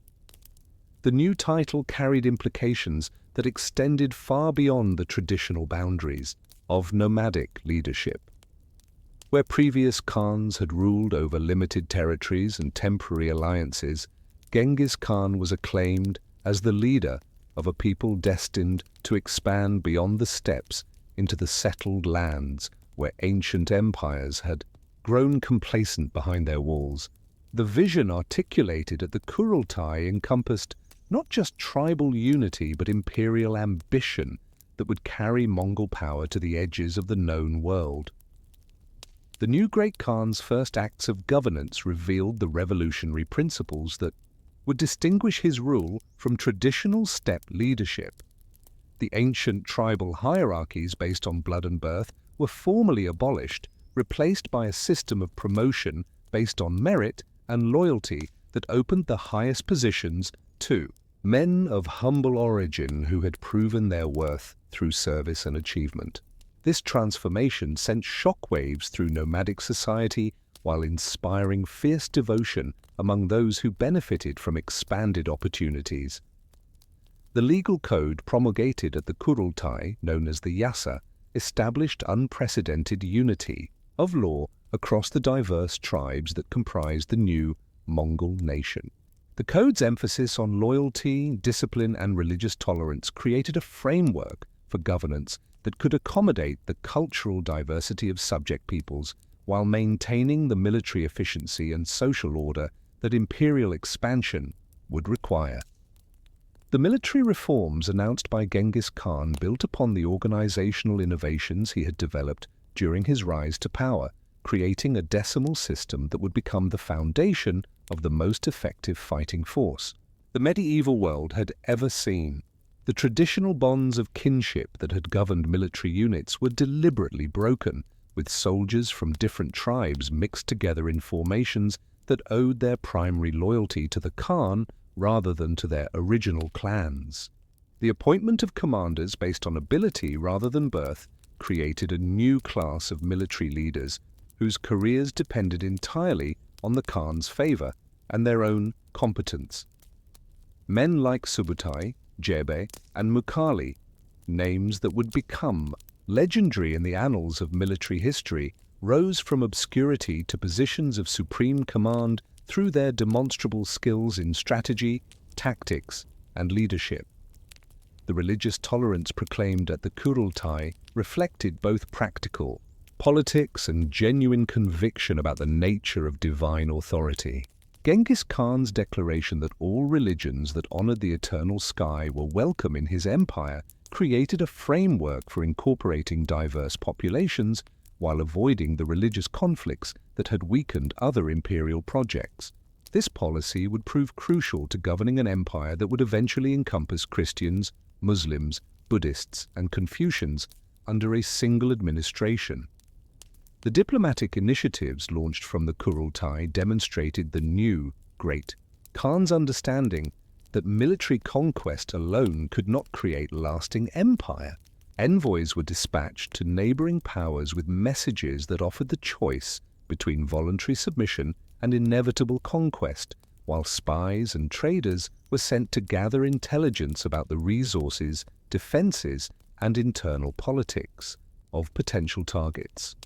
Speaker 1: The new title carried implications that extended far beyond the traditional boundaries of nomadic leadership. Where previous Khans had ruled over limited territories and temporary alliances, Genghis Khan was acclaimed as the leader of a people destined to expand beyond the steppes into the settled lands where ancient empires had grown complacent behind their walls. The vision articulated at the Kurultai encompassed not just tribal unity but imperial ambition that would carry Mongol power to the edges of the known world. The new Great Khan's first acts of governance revealed the revolutionary principles that would distinguish his rule from traditional steppe leadership. The ancient tribal hierarchies based on blood and birth were formally abolished, replaced by a system of promotion based on merit and loyalty that opened the highest positions to men of humble origin who had proven their worth through service and achievement. This transformation sent shockwaves through nomadic society while inspiring fierce devotion among those who benefited from expanded opportunities. The legal code promulgated at the Kurultai, known as the Yasa, established unprecedented unity of law across the diverse tribes that comprised the new Mongol nation. The code's emphasis on loyalty, discipline, and religious tolerance created a framework for governance that could accommodate the cultural diversity of subject peoples while maintaining the military efficiency and social order that imperial expansion would require. The military reforms announced by Genghis Khan built upon the organizational innovations he had developed during his rise to power, creating a decimal system that would become the foundation of the most effective fighting force the medieval world had ever seen. The traditional bonds of kinship that had governed military units were deliberately broken, with soldiers from different tribes mixed together in formations that owed their primary loyalty to the Khan rather than to their original clans. The appointment of commanders based on ability rather than birth created a new class of military leaders whose careers depended entirely on the Khan's favor and their own competence. Men like Subutai, Jebe, and Mukali, names that would become legendary in the annals of military history, rose from obscurity to positions of supreme command through their demonstrable skills in strategy, tactics, and leadership. The religious tolerance proclaimed at the Kurultai reflected both practical politics and genuine conviction about the nature of divine authority. Genghis Khan's declaration that all religions that honored the eternal sky were welcome in his empire created a framework for incorporating diverse populations while avoiding the religious conflicts that had weakened other imperial projects. This policy would prove crucial to governing an empire that would eventually encompass Christians, Muslims, Buddhists, and Confucians under a single administration. The diplomatic initiatives launched from the Kurultai demonstrated the new Great Khan's understanding that military conquest alone could not create lasting empire. Envoys were dispatched to neighboring powers with messages that offered the choice between voluntary submission and inevitable conquest, while spies and traders were sent to gather intelligence about the resources, defenses, and internal politics of potential targets.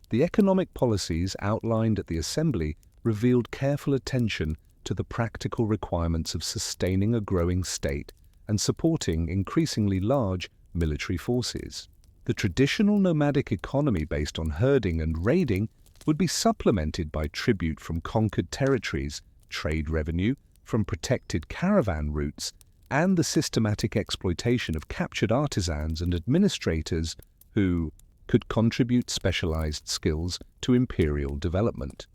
Speaker 1: The economic policies outlined at the assembly revealed careful attention to the practical requirements of sustaining a growing state and supporting increasingly large military forces. The traditional nomadic economy based on herding and raiding would be supplemented by tribute from conquered territories, trade revenue from protected caravan routes, and the systematic exploitation of captured artisans and administrators who could contribute specialized skills to imperial development.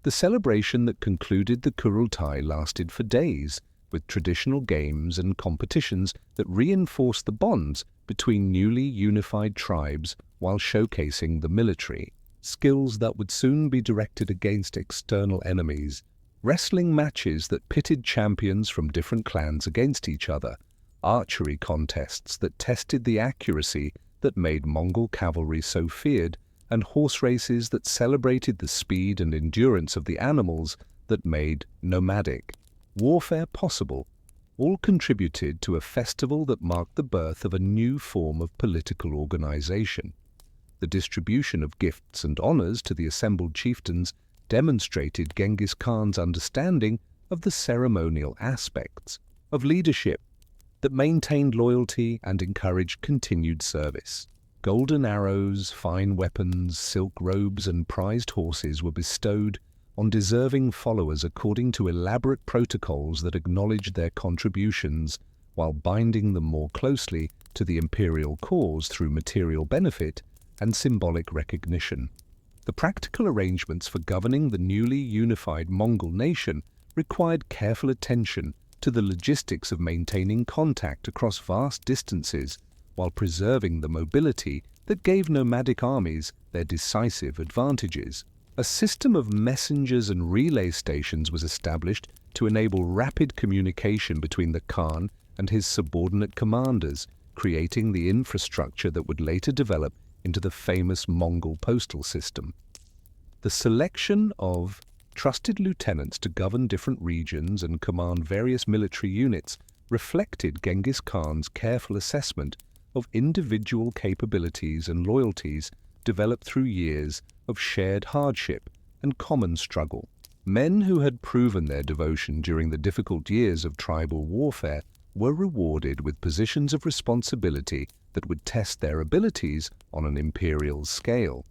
Speaker 1: The celebration that concluded the Kurultai lasted for days, with traditional games and competitions that reinforced the bonds between newly unified tribes while showcasing the military skills that would soon be directed against external enemies, wrestling matches that pitted champions from different clans against each other, archery contests that tested the accuracy that made Mongol cavalry so feared, and horse races that celebrated the speed and endurance of the animals that made nomadic warfare possible, all contributed to a festival that marked the birth of a new form of political organization. The distribution of gifts and honors to the assembled chieftains demonstrated Genghis Khan's understanding of the ceremonial aspects of leadership that maintained loyalty and encouraged continued service. Golden arrows, fine weapons, silk robes, and prized horses were bestowed on deserving followers according to elaborate protocols that acknowledged their contributions while binding them more closely to the imperial cause through material benefit and symbolic recognition. The practical arrangements for governing the newly unified Mongol nation required careful attention to the logistics of maintaining contact across vast distances while preserving the mobility that gave nomadic armies their decisive advantages. A system of messengers and relay stations was established to enable rapid communication between the Khan and his subordinate commanders, creating the infrastructure that would later develop into the famous Mongol postal system. The selection of trusted lieutenants to govern different regions and command various military units reflected Genghis Khan's careful assessment of individual capabilities and loyalties developed through years of shared hardship and common struggle. Men who had proven their devotion during the difficult years of tribal warfare were rewarded with positions of responsibility that would test their abilities on an imperial scale.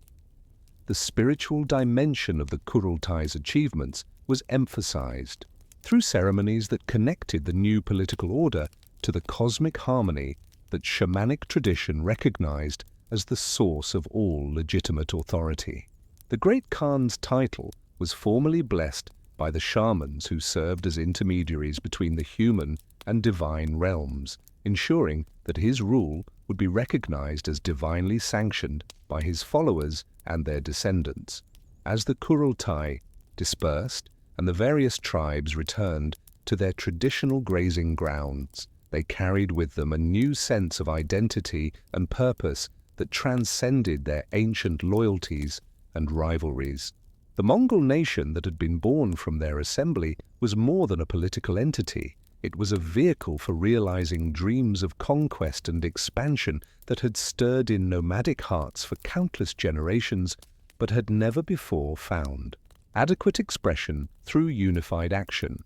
Speaker 1: The spiritual dimension of the Kurultai's achievements was emphasized through ceremonies that connected the new political order to the cosmic harmony that shamanic tradition recognized as the source of all legitimate authority. The great Khan's title was formally blessed by the shamans who served as intermediaries between the human and divine realms, ensuring that his rule would be recognized as divinely sanctioned by his followers and their descendants. As the Kurultai dispersed and the various tribes returned to their traditional grazing grounds, they carried with them a new sense of identity and purpose that transcended their ancient loyalties and rivalries. The Mongol nation that had been born from their assembly was more than a political entity. It was a vehicle for realizing dreams of conquest and expansion that had stirred in nomadic hearts for countless generations, but had never before found adequate expression through unified action.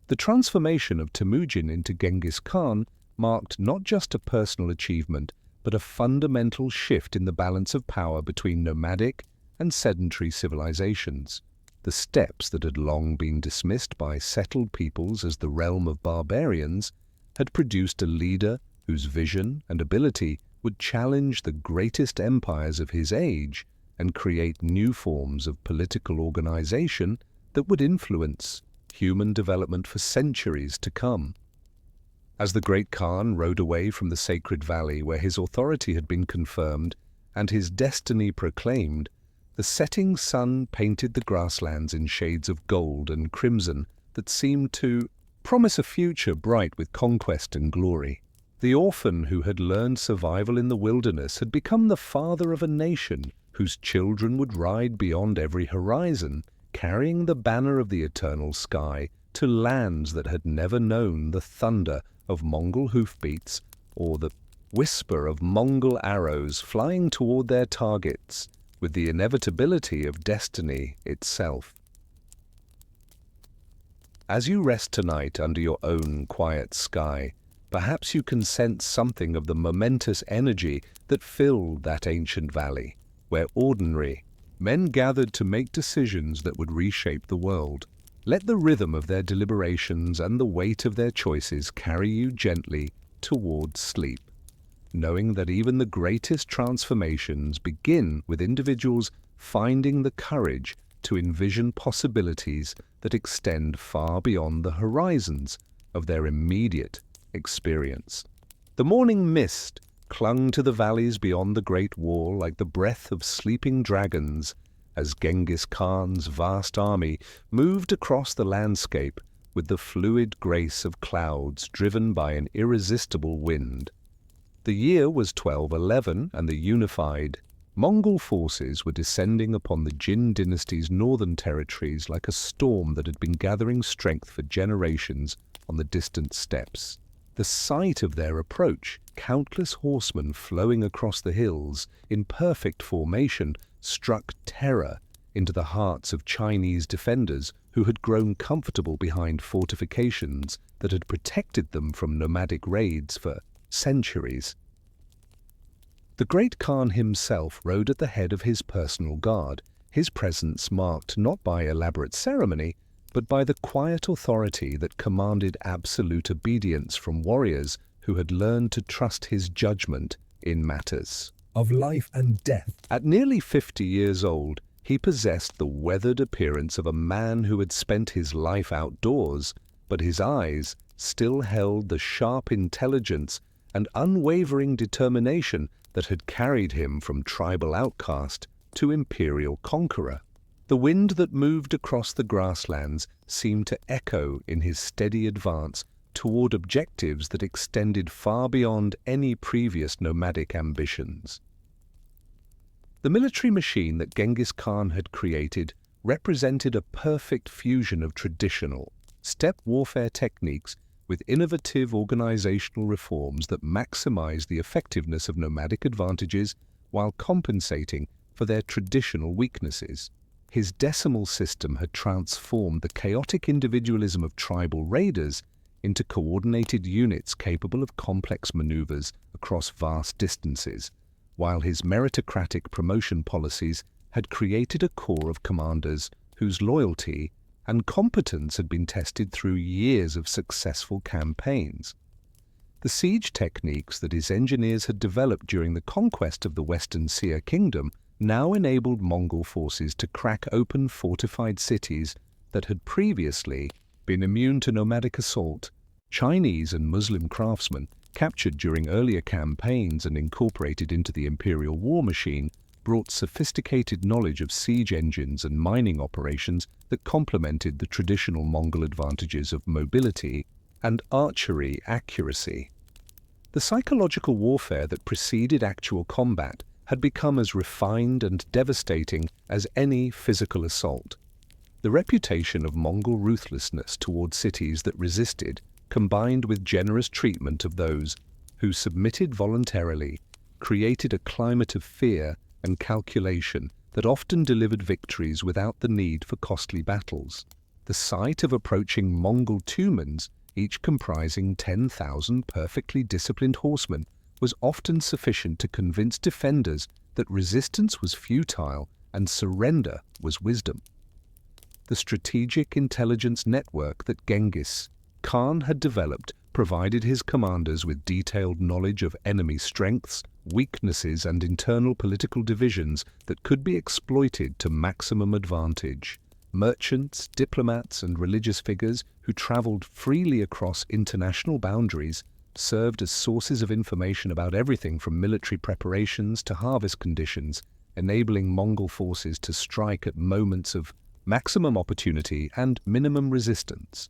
Speaker 1: The transformation of Temujin into Genghis Khan marked not just a personal achievement, but a fundamental shift in the balance of power between nomadic and sedentary civilizations. The steppes that had long been dismissed by settled peoples as the realm of barbarians had produced a leader whose vision and ability would challenge the greatest empires of his age and create new forms of political organization that would influence human development for centuries to come. As the great Khan rode away from the sacred valley where his authority had been confirmed and his destiny proclaimed, the setting sun painted the grasslands in shades of gold and crimson that seemed to promise a future bright with conquest and glory. The orphan who had learned survival in the wilderness had become the father of a nation whose children would ride beyond every horizon, carrying the banner of the eternal sky to lands that had never known the thunder of Mongol hoofbeats or the whisper of Mongol arrows flying toward their targets, with the inevitability of destiny itself. As you rest tonight under your own quiet sky, perhaps you can sense something of the momentous energy that filled that ancient valley, where ordinary men gathered to make decisions that would reshape the world. Let the rhythm of their deliberations and the weight of their choices carry you gently towards sleep, knowing that even the greatest transformations begin with individuals finding the courage to envision possibilities that extend far beyond the horizons of their immediate experience. The morning mist clung to the valleys beyond the Great Wall like the breath of sleeping dragons as Genghis Khan's vast army moved across the landscape with the fluid grace of clouds driven by an irresistible wind. The year was 1211, and the unified Mongol forces were descending upon the Jin dynasty's northern territories like a storm that had been gathering strength for generations on the distant steppes. The sight of their approach, countless horsemen flowing across the hills in perfect formation, struck terror into the hearts of Chinese defenders who had grown comfortable behind fortifications that had protected them from nomadic raids for centuries. The great Khan himself rode at the head of his personal guard, his presence marked not by elaborate ceremony, but by the quiet authority that commanded absolute obedience from warriors who had learned to trust his judgment in matters of life and death. At nearly 50 years old, he possessed the weathered appearance of a man who had spent his life outdoors, but his eyes still held the sharp intelligence and unwavering determination that had carried him from tribal outcast to imperial conqueror. The wind that moved across the grasslands seemed to echo in his steady advance toward objectives that extended far beyond any previous nomadic ambitions. The military machine that Genghis Khan had created represented a perfect fusion of traditional, steppe warfare techniques with innovative organizational reforms that maximized the effectiveness of nomadic advantages while compensating for their traditional weaknesses. His decimal system had transformed the chaotic individualism of tribal raiders into coordinated units capable of complex maneuvers across vast distances, while his meritocratic promotion policies had created a core of commanders whose loyalty and competence had been tested through years of successful campaigns. The siege techniques that his engineers had developed during the conquest of the Western Xia Kingdom now enabled Mongol forces to crack open fortified cities that had previously been immune to nomadic assault. Chinese and Muslim craftsmen, captured during earlier campaigns and incorporated into the imperial war machine, brought sophisticated knowledge of siege engines and mining operations that complemented the traditional Mongol advantages of mobility and archery accuracy. The psychological warfare that preceded actual combat had become as refined and devastating as any physical assault. The reputation of Mongol ruthlessness toward cities that resisted, combined with generous treatment of those who submitted voluntarily, created a climate of fear and calculation that often delivered victories without the need for costly battles. The sight of approaching Mongol tumans, each comprising 10,000 perfectly disciplined horsemen, was often sufficient to convince defenders that resistance was futile and surrender was wisdom. The strategic intelligence network that Genghis Khan had developed provided his commanders with detailed knowledge of enemy strengths, weaknesses, and internal political divisions that could be exploited to maximum advantage. Merchants, diplomats, and religious figures who traveled freely across international boundaries served as sources of information about everything from military preparations to harvest conditions, enabling Mongol forces to strike at moments of maximum opportunity and minimum resistance.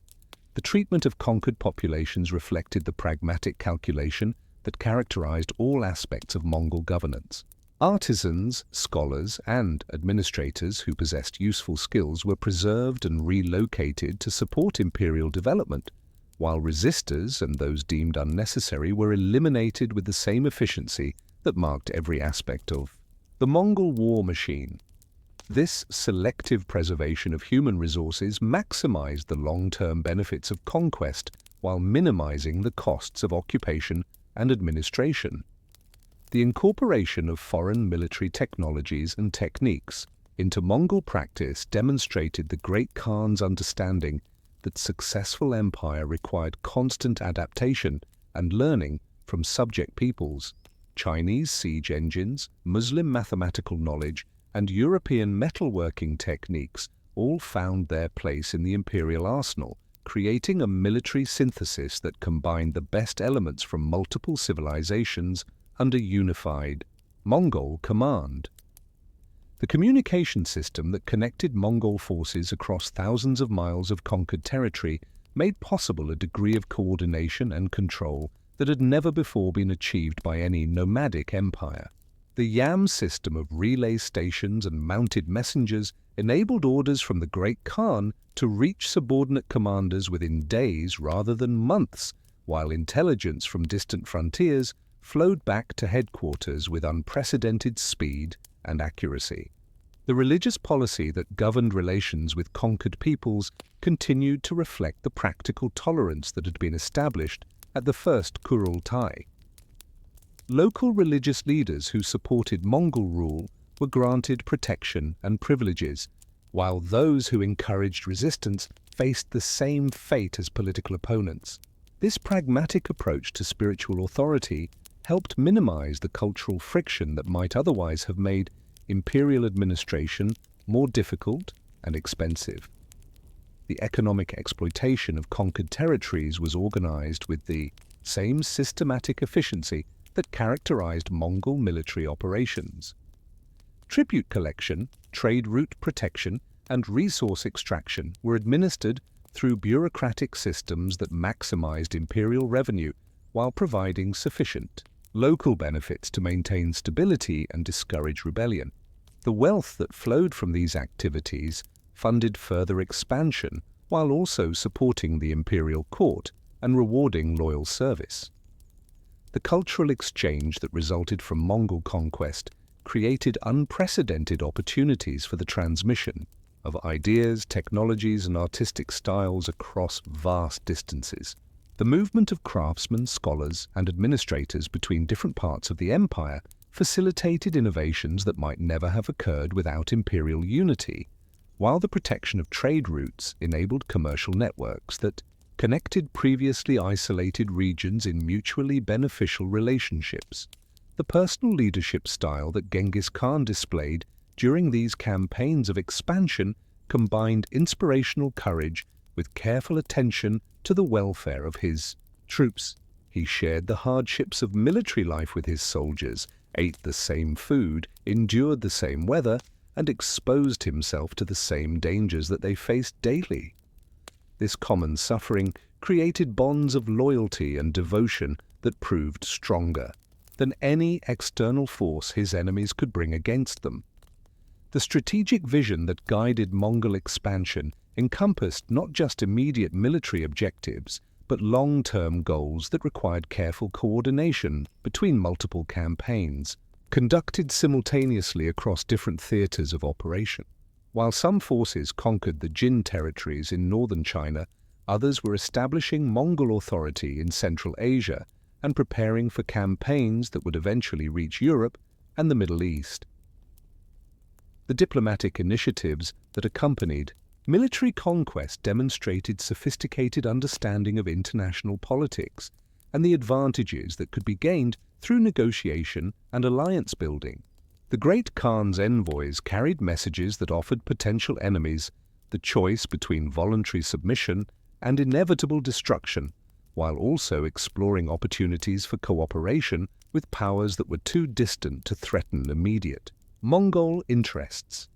Speaker 1: The treatment of conquered populations reflected the pragmatic calculation that characterized all aspects of Mongol governance. Artisans, scholars, and administrators who possessed useful skills were preserved and relocated to support imperial development, while resistors and those deemed unnecessary were eliminated with the same efficiency that marked every aspect of the Mongol war machine. This selective preservation of human resources maximized the long-term benefits of conquest while minimizing the costs of occupation and administration. The incorporation of foreign military technologies and techniques into Mongol practice demonstrated the Great Khan's understanding that successful empire required constant adaptation and learning from subject peoples. Chinese siege engines, Muslim mathematical knowledge, and European metalworking techniques all found their place in the imperial arsenal, creating a military synthesis that combined the best elements from multiple civilizations under unified Mongol command. The communication system that connected Mongol forces across thousands of miles of conquered territory made possible a degree of coordination and control that had never before been achieved by any nomadic empire. The Yam system of relay stations and mounted messengers enabled orders from the Great Khan to reach subordinate commanders within days rather than months, while intelligence from distant frontiers flowed back to headquarters with unprecedented speed and accuracy. The religious policy that governed relations with conquered peoples continued to reflect the practical tolerance that had been established at the first Kurultai. Local religious leaders who supported Mongol rule were granted protection and privileges, while those who encouraged resistance faced the same fate as political opponents. This pragmatic approach to spiritual authority helped minimize the cultural friction that might otherwise have made imperial administration more difficult and expensive. The economic exploitation of conquered territories was organized with the same systematic efficiency that characterized Mongol military operations. Tribute collection, trade route protection, and resource extraction were administered through bureaucratic systems that maximized imperial revenue while providing sufficient local benefits to maintain stability and discourage rebellion. The wealth that flowed from these activities funded further expansion while also supporting the imperial court and rewarding loyal service. The cultural exchange that resulted from Mongol conquest created unprecedented opportunities for the transmission of ideas, technologies, and artistic styles across vast distances. The movement of craftsmen, scholars, and administrators between different parts of the empire facilitated innovations that might never have occurred without imperial unity, while the protection of trade routes enabled commercial networks that connected previously isolated regions in mutually beneficial relationships. The personal leadership style that Genghis Khan displayed during these campaigns of expansion combined inspirational courage with careful attention to the welfare of his troops. He shared the hardships of military life with his soldiers, ate the same food, endured the same weather, and exposed himself to the same dangers that they faced daily. This common suffering created bonds of loyalty and devotion that proved stronger than any external force his enemies could bring against them. The strategic vision that guided Mongol expansion encompassed not just immediate military objectives, but long-term goals that required careful coordination between multiple campaigns, conducted simultaneously across different theaters of operation. While some forces conquered the Jin territories in northern China, others were establishing Mongol authority in Central Asia and preparing for campaigns that would eventually reach Europe and the Middle East. The diplomatic initiatives that accompanied military conquest demonstrated sophisticated understanding of international politics and the advantages that could be gained through negotiation and alliance building. The Great Khan's envoys carried messages that offered potential enemies the choice between voluntary submission and inevitable destruction, while also exploring opportunities for cooperation with powers that were too distant to threaten immediate Mongol interests.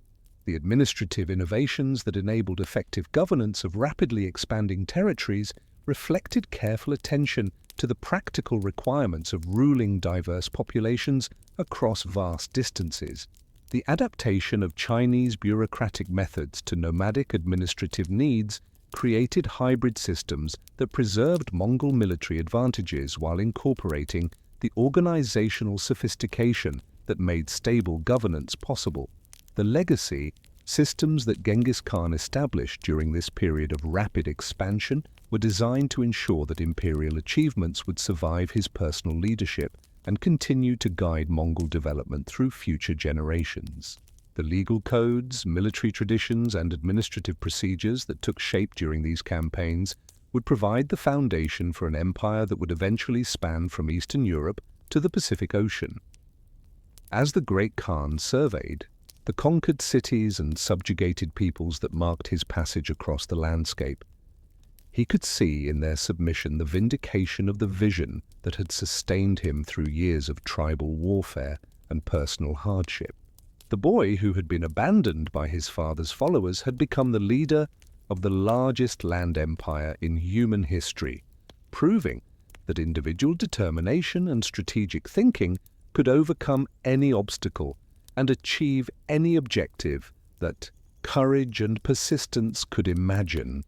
Speaker 1: The administrative innovations that enabled effective governance of rapidly expanding territories reflected careful attention to the practical requirements of ruling diverse populations across vast distances. The adaptation of Chinese bureaucratic methods to nomadic administrative needs created hybrid systems that preserved Mongol military advantages while incorporating the organizational sophistication that made stable governance possible. The legacy systems that Genghis Khan established during this period of rapid expansion were designed to ensure that imperial achievements would survive his personal leadership and continue to guide Mongol development through future generations. The legal codes, military traditions, and administrative procedures that took shape during these campaigns would provide the foundation for an empire that would eventually span from Eastern Europe to the Pacific Ocean. As the great Khan surveyed the conquered cities and subjugated peoples that marked his passage across the landscape, he could see in their submission the vindication of the vision that had sustained him through years of tribal warfare and personal hardship. The boy who had been abandoned by his father's followers had become the leader of the largest land empire in human history, proving that individual determination and strategic thinking could overcome any obstacle and achieve any objective that courage and persistence could imagine.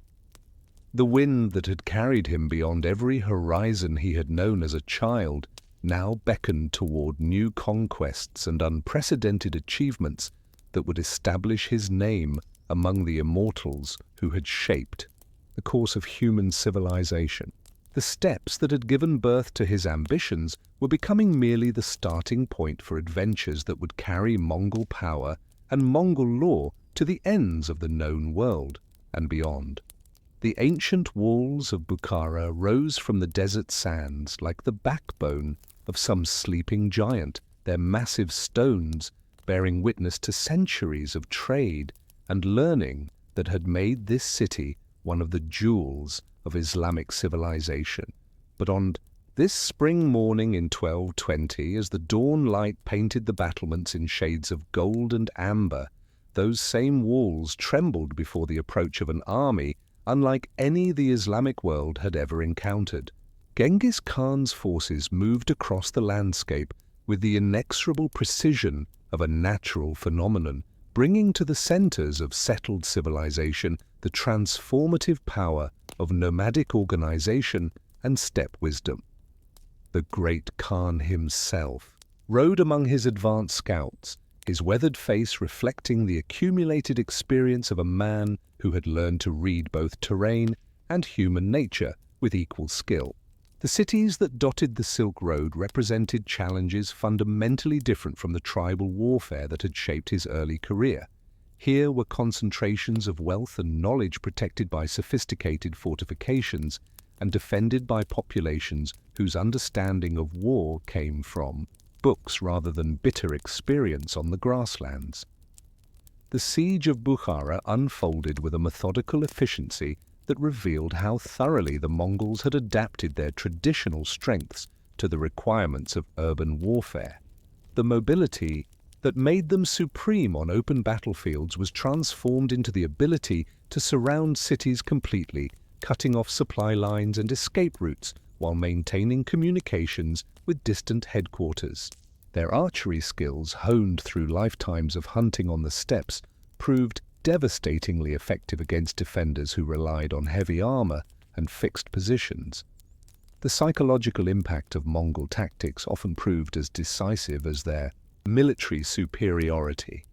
Speaker 1: The wind that had carried him beyond every horizon he had known as a child now beckoned toward new conquests and unprecedented achievements that would establish his name among the immortals who had shaped the course of human civilization. The steps that had given birth to his ambitions were becoming merely the starting point for adventures that would carry Mongol power and Mongol law to the ends of the known world and beyond. The ancient walls of Bukhara rose from the desert sands like the backbone of some sleeping giant, their massive stones bearing witness to centuries of trade and learning that had made this city one of the jewels of Islamic civilization. But on this spring morning in 1220, as the dawn light painted the battlements in shades of gold and amber, those same walls trembled before the approach of an army unlike any the Islamic world had ever encountered. Genghis Khan's forces moved across the landscape with the inexorable precision of a natural phenomenon, bringing to the centers of settled civilization the transformative power of nomadic organization and steppe wisdom. The great Khan himself rode among his advanced scouts, his weathered face reflecting the accumulated experience of a man who had learned to read both terrain and human nature with equal skill. The cities that dotted the Silk Road represented challenges fundamentally different from the tribal warfare that had shaped his early career. Here were concentrations of wealth and knowledge protected by sophisticated fortifications and defended by populations whose understanding of war came from books rather than bitter experience on the grasslands. The siege of Bukhara unfolded with a methodical efficiency that revealed how thoroughly the Mongols had adapted their traditional strengths to the requirements of urban warfare. The mobility that made them supreme on open battlefields was transformed into the ability to surround cities completely, cutting off supply lines and escape routes while maintaining communications with distant headquarters. Their archery skills, honed through lifetimes of hunting on the steppes, proved devastatingly effective against defenders who relied on heavy armor and fixed positions. The psychological impact of Mongol tactics often proved as decisive as their military superiority.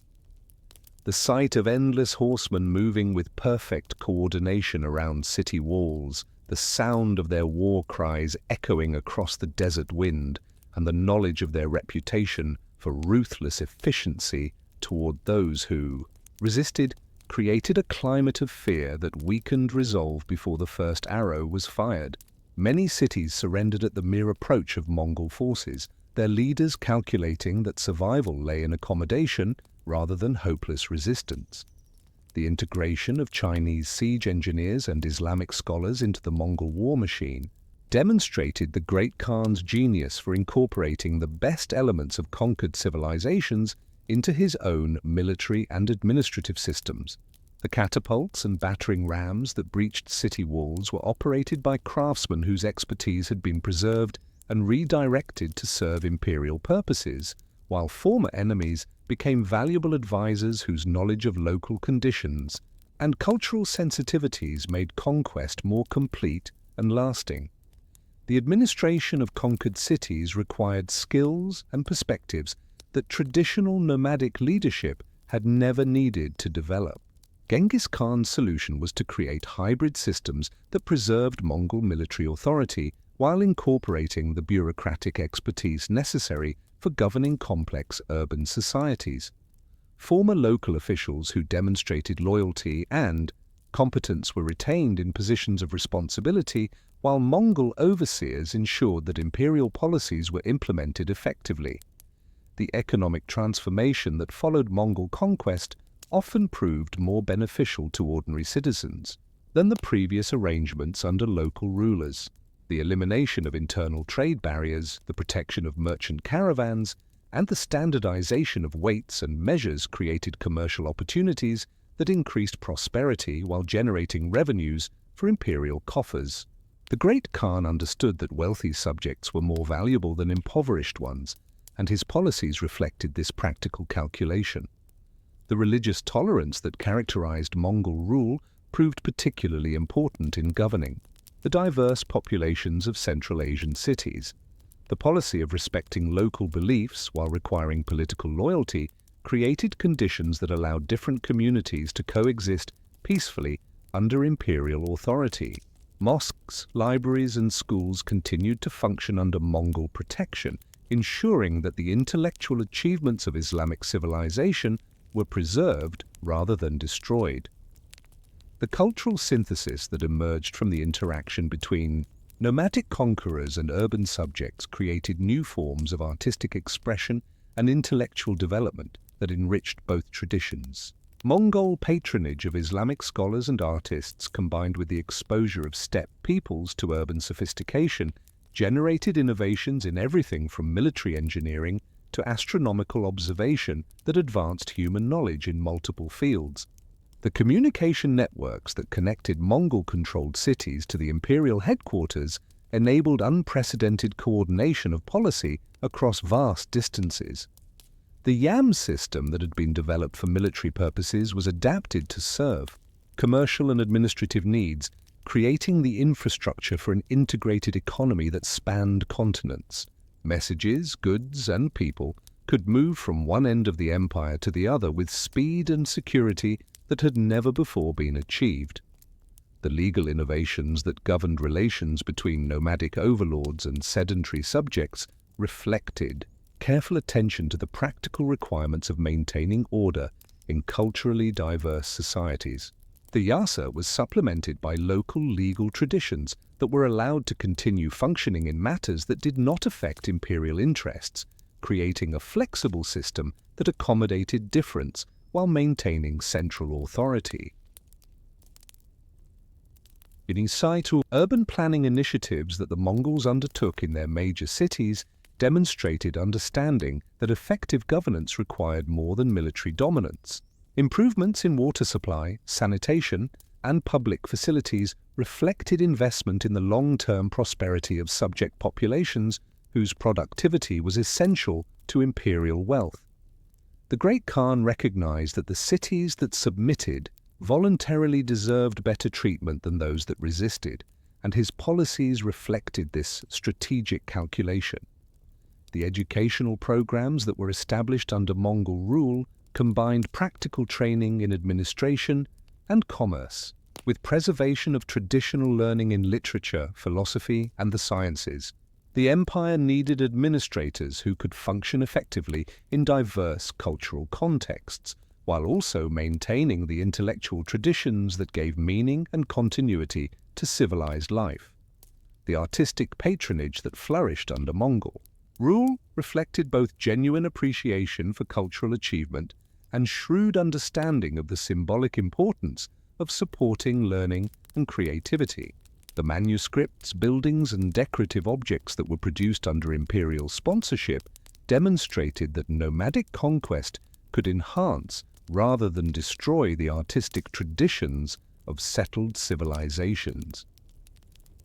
Speaker 1: The sight of endless horsemen moving with perfect coordination around city walls, the sound of their war cries echoing across the desert wind, and the knowledge of their reputation for ruthless efficiency toward those who resisted created a climate of fear that weakened resolve before the first arrow was fired. Many cities surrendered at the mere approach of Mongol forces, their leaders calculating that survival lay in accommodation rather than hopeless resistance. The integration of Chinese siege engineers and Islamic scholars into the Mongol war machine demonstrated the great Khan's genius for incorporating the best elements of conquered civilizations into his own military and administrative systems. The catapults and battering rams that breached city walls were operated by craftsmen whose expertise had been preserved and redirected to serve imperial purposes, while former enemies became valuable advisors whose knowledge of local conditions and cultural sensitivities made conquest more complete and lasting. The administration of conquered cities required skills and perspectives that traditional nomadic leadership had never needed to develop. Genghis Khan's solution was to create hybrid systems that preserved Mongol military authority while incorporating the bureaucratic expertise necessary for governing complex urban societies. Former local officials who demonstrated loyalty and competence were retained in positions of responsibility, while Mongol overseers ensured that imperial policies were implemented effectively. The economic transformation that followed Mongol conquest often proved more beneficial to ordinary citizens than the previous arrangements under local rulers. The elimination of internal trade barriers, the protection of merchant caravans, and the standardization of weights and measures created commercial opportunities that increased prosperity while generating revenues for imperial coffers. The great Khan understood that wealthy subjects were more valuable than impoverished ones, and his policies reflected this practical calculation. The religious tolerance that characterized Mongol rule proved particularly important in governing the diverse populations of Central Asian cities. The policy of respecting local beliefs while requiring political loyalty created conditions that allowed different communities to coexist peacefully under imperial authority. Mosques, libraries, and schools continued to function under Mongol protection, ensuring that the intellectual achievements of Islamic civilization were preserved rather than destroyed. The cultural synthesis that emerged from the interaction between nomadic conquerors and urban subjects created new forms of artistic expression and intellectual development that enriched both traditions. Mongol patronage of Islamic scholars and artists, combined with the exposure of steppe peoples to urban sophistication, generated innovations in everything from military engineering to astronomical observation that advanced human knowledge in multiple fields. The communication networks that connected Mongol-controlled cities to the imperial headquarters enabled unprecedented coordination of policy across vast distances. The YAM system that had been developed for military purposes was adapted to serve commercial and administrative needs, creating the infrastructure for an integrated economy that spanned continents. Messages, goods, and people could move from one end of the empire to the other with speed and security that had never before been achieved. The legal innovations that governed relations between nomadic overlords and sedentary subjects reflected careful attention to the practical requirements of maintaining order in culturally diverse societies. The yasa was supplemented by local legal traditions that were allowed to continue functioning in matters that did not affect imperial interests, creating a flexible system that accommodated difference while maintaining central authority. In situ, urban planning initiatives that the Mongols undertook in their major cities demonstrated understanding that effective governance required more than military dominance. Improvements in water supply, sanitation, and public facilities reflected investment in the long-term prosperity of subject populations whose productivity was essential to imperial wealth. The great Khan recognized that the cities that submitted voluntarily deserved better treatment than those that resisted, and his policies reflected this strategic calculation. The educational programs that were established under Mongol rule combined practical training in administration and commerce, with preservation of traditional learning in literature, philosophy, and the sciences. The empire needed administrators who could function effectively in diverse cultural contexts, while also maintaining the intellectual traditions that gave meaning and continuity to civilized life. The artistic patronage that flourished under Mongol rule reflected both genuine appreciation for cultural achievement and shrewd understanding of the symbolic importance of supporting learning and creativity. The manuscripts, buildings, and decorative objects that were produced under imperial sponsorship demonstrated that nomadic conquest could enhance rather than destroy the artistic traditions of settled civilizations.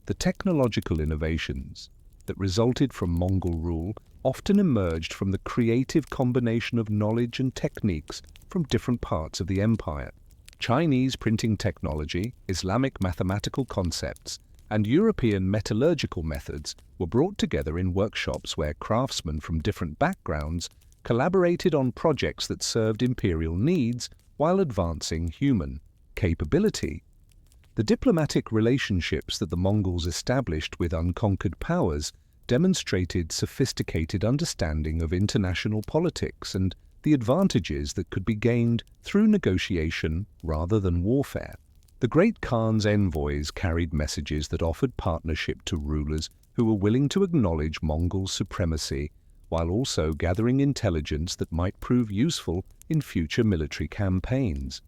Speaker 1: The technological innovations that resulted from Mongol rule often emerged from the creative combination of knowledge and techniques from different parts of the empire. Chinese printing technology, Islamic mathematical concepts, and European metallurgical methods were brought together in workshops where craftsmen from different backgrounds collaborated on projects that served imperial needs while advancing human capability. The diplomatic relationships that the Mongols established with unconquered powers demonstrated sophisticated understanding of international politics and the advantages that could be gained through negotiation rather than warfare. The Great Khan's envoys carried messages that offered partnership to rulers who were willing to acknowledge Mongol supremacy, while also gathering intelligence that might prove useful in future military campaigns.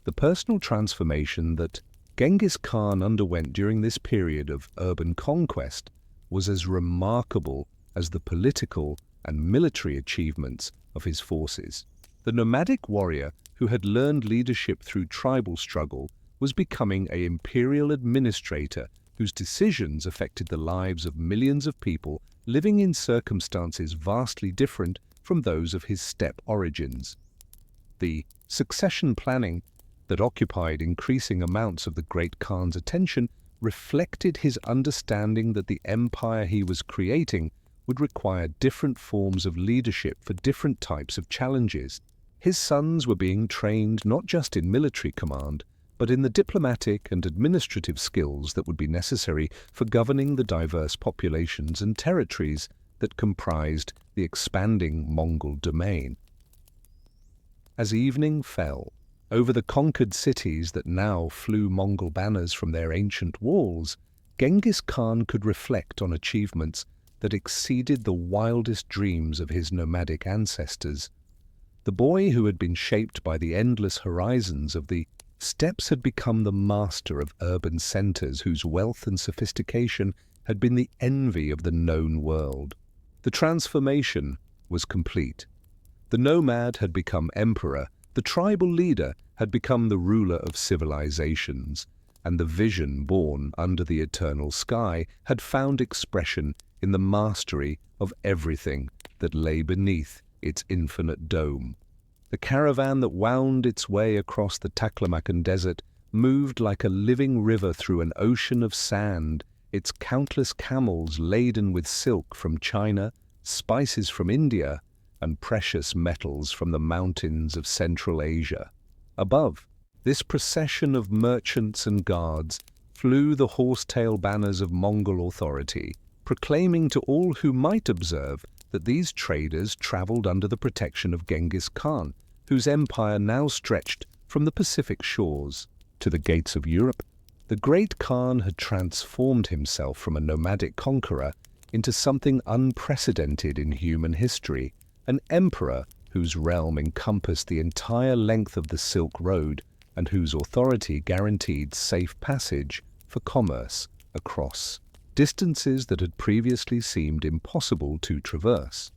Speaker 1: The personal transformation that Genghis Khan underwent during this period of urban conquest was as remarkable as the political and military achievements of his forces. The nomadic warrior who had learned leadership through tribal struggle was becoming an imperial administrator whose decisions affected the lives of millions of people living in circumstances vastly different from those of his steppe origins. The succession planning that occupied increasing amounts of the Great Khan's attention reflected his understanding that the empire he was creating would require different forms of leadership for different types of challenges. His sons were being trained not just in military command, but in the diplomatic and administrative skills that would be necessary for governing the diverse populations and territories that comprised the expanding Mongol domain. As evening fell, over the conquered cities that now flew Mongol banners from their ancient walls, Genghis Khan could reflect on achievements that exceeded the wildest dreams of his nomadic ancestors. The boy who had been shaped by the endless horizons of the steppes had become the master of urban centers whose wealth and sophistication had been the envy of the known world. The transformation was complete. The nomad had become emperor, the tribal leader had become the ruler of civilizations, and the vision born under the eternal sky had found expression in the mastery of everything that lay beneath its infinite dome. The caravan that wound its way across the Taklamakan desert moved like a living river through an ocean of sand, its countless camels laden with silk from China, spices from India, and precious metals from the mountains of Central Asia. Above, this procession of merchants and guards flew the horsetail banners of Mongol authority, proclaiming to all who might observe that these traders traveled under the protection of Genghis Khan, whose empire now stretched from the Pacific shores to the gates of Europe. The Great Khan had transformed himself from a nomadic conqueror into something unprecedented in human history, an emperor whose realm encompassed the entire length of the Silk Road and whose authority guaranteed safe passage for commerce across distances that had previously seemed impossible to traverse.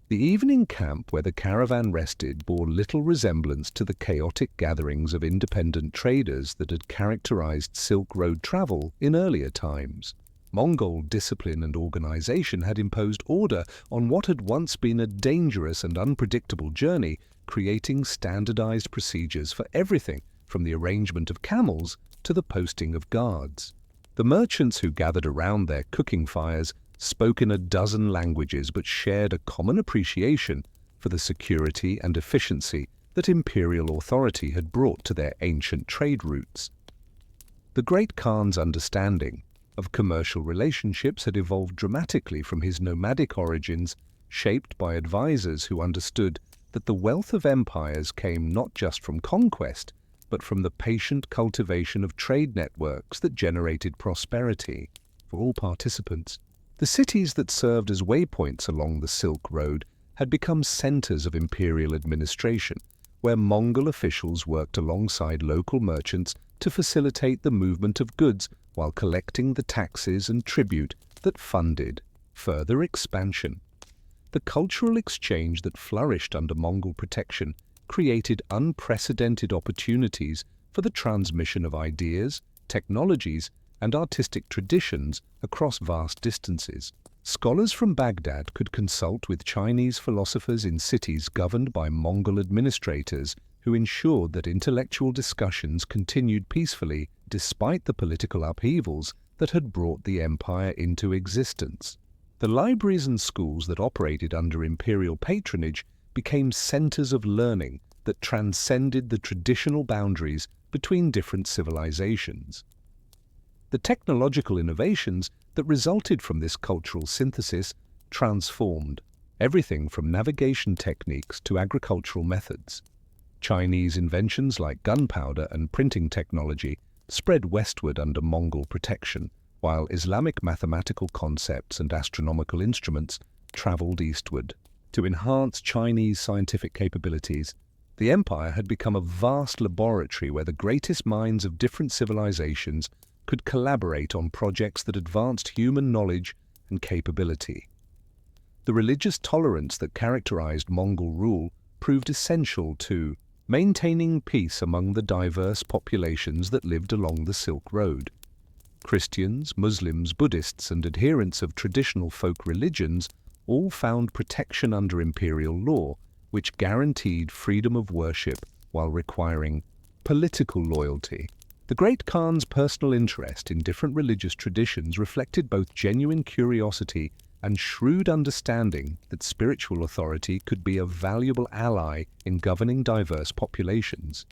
Speaker 1: The evening camp where the caravan rested bore little resemblance to the chaotic gatherings of independent traders that had characterized Silk Road travel in earlier times. Mongol discipline and organization had imposed order on what had once been a dangerous and unpredictable journey, creating standardized procedures for everything from the arrangement of camels to the posting of guards. The merchants who gathered around their cooking fires spoke in a dozen languages but shared a common appreciation for the security and efficiency that imperial authority had brought to their ancient trade routes. The Great Khan's understanding of commercial relationships had evolved dramatically from his nomadic origins, shaped by advisors who understood that the wealth of empires came not just from conquest, but from the patient cultivation of trade networks that generated prosperity for all participants. The cities that served as waypoints along the Silk Road had become centers of imperial administration, where Mongol officials worked alongside local merchants to facilitate the movement of goods while collecting the taxes and tribute that funded further expansion. The cultural exchange that flourished under Mongol protection created unprecedented opportunities for the transmission of ideas, technologies, and artistic traditions across vast distances. Scholars from Baghdad could consult with Chinese philosophers in cities governed by Mongol administrators who ensured that intellectual discussions continued peacefully despite the political upheavals that had brought the empire into existence. The libraries and schools that operated under imperial patronage became centers of learning that transcended the traditional boundaries between different civilizations. The technological innovations that resulted from this cultural synthesis transformed everything from navigation techniques to agricultural methods. Chinese inventions like gunpowder and printing technology spread westward under Mongol protection, while Islamic mathematical concepts and astronomical instruments traveled eastward. To enhance Chinese scientific capabilities, the empire had become a vast laboratory where the greatest minds of different civilizations could collaborate on projects that advanced human knowledge and capability. The religious tolerance that characterized Mongol rule proved essential to maintaining peace among the diverse populations that lived along the Silk Road. Christians, Muslims, Buddhists, and adherents of traditional folk religions all found protection under imperial law, which guaranteed freedom of worship while requiring political loyalty. The Great Khan's personal interest in different religious traditions reflected both genuine curiosity and shrewd understanding that spiritual authority could be a valuable ally in governing diverse populations.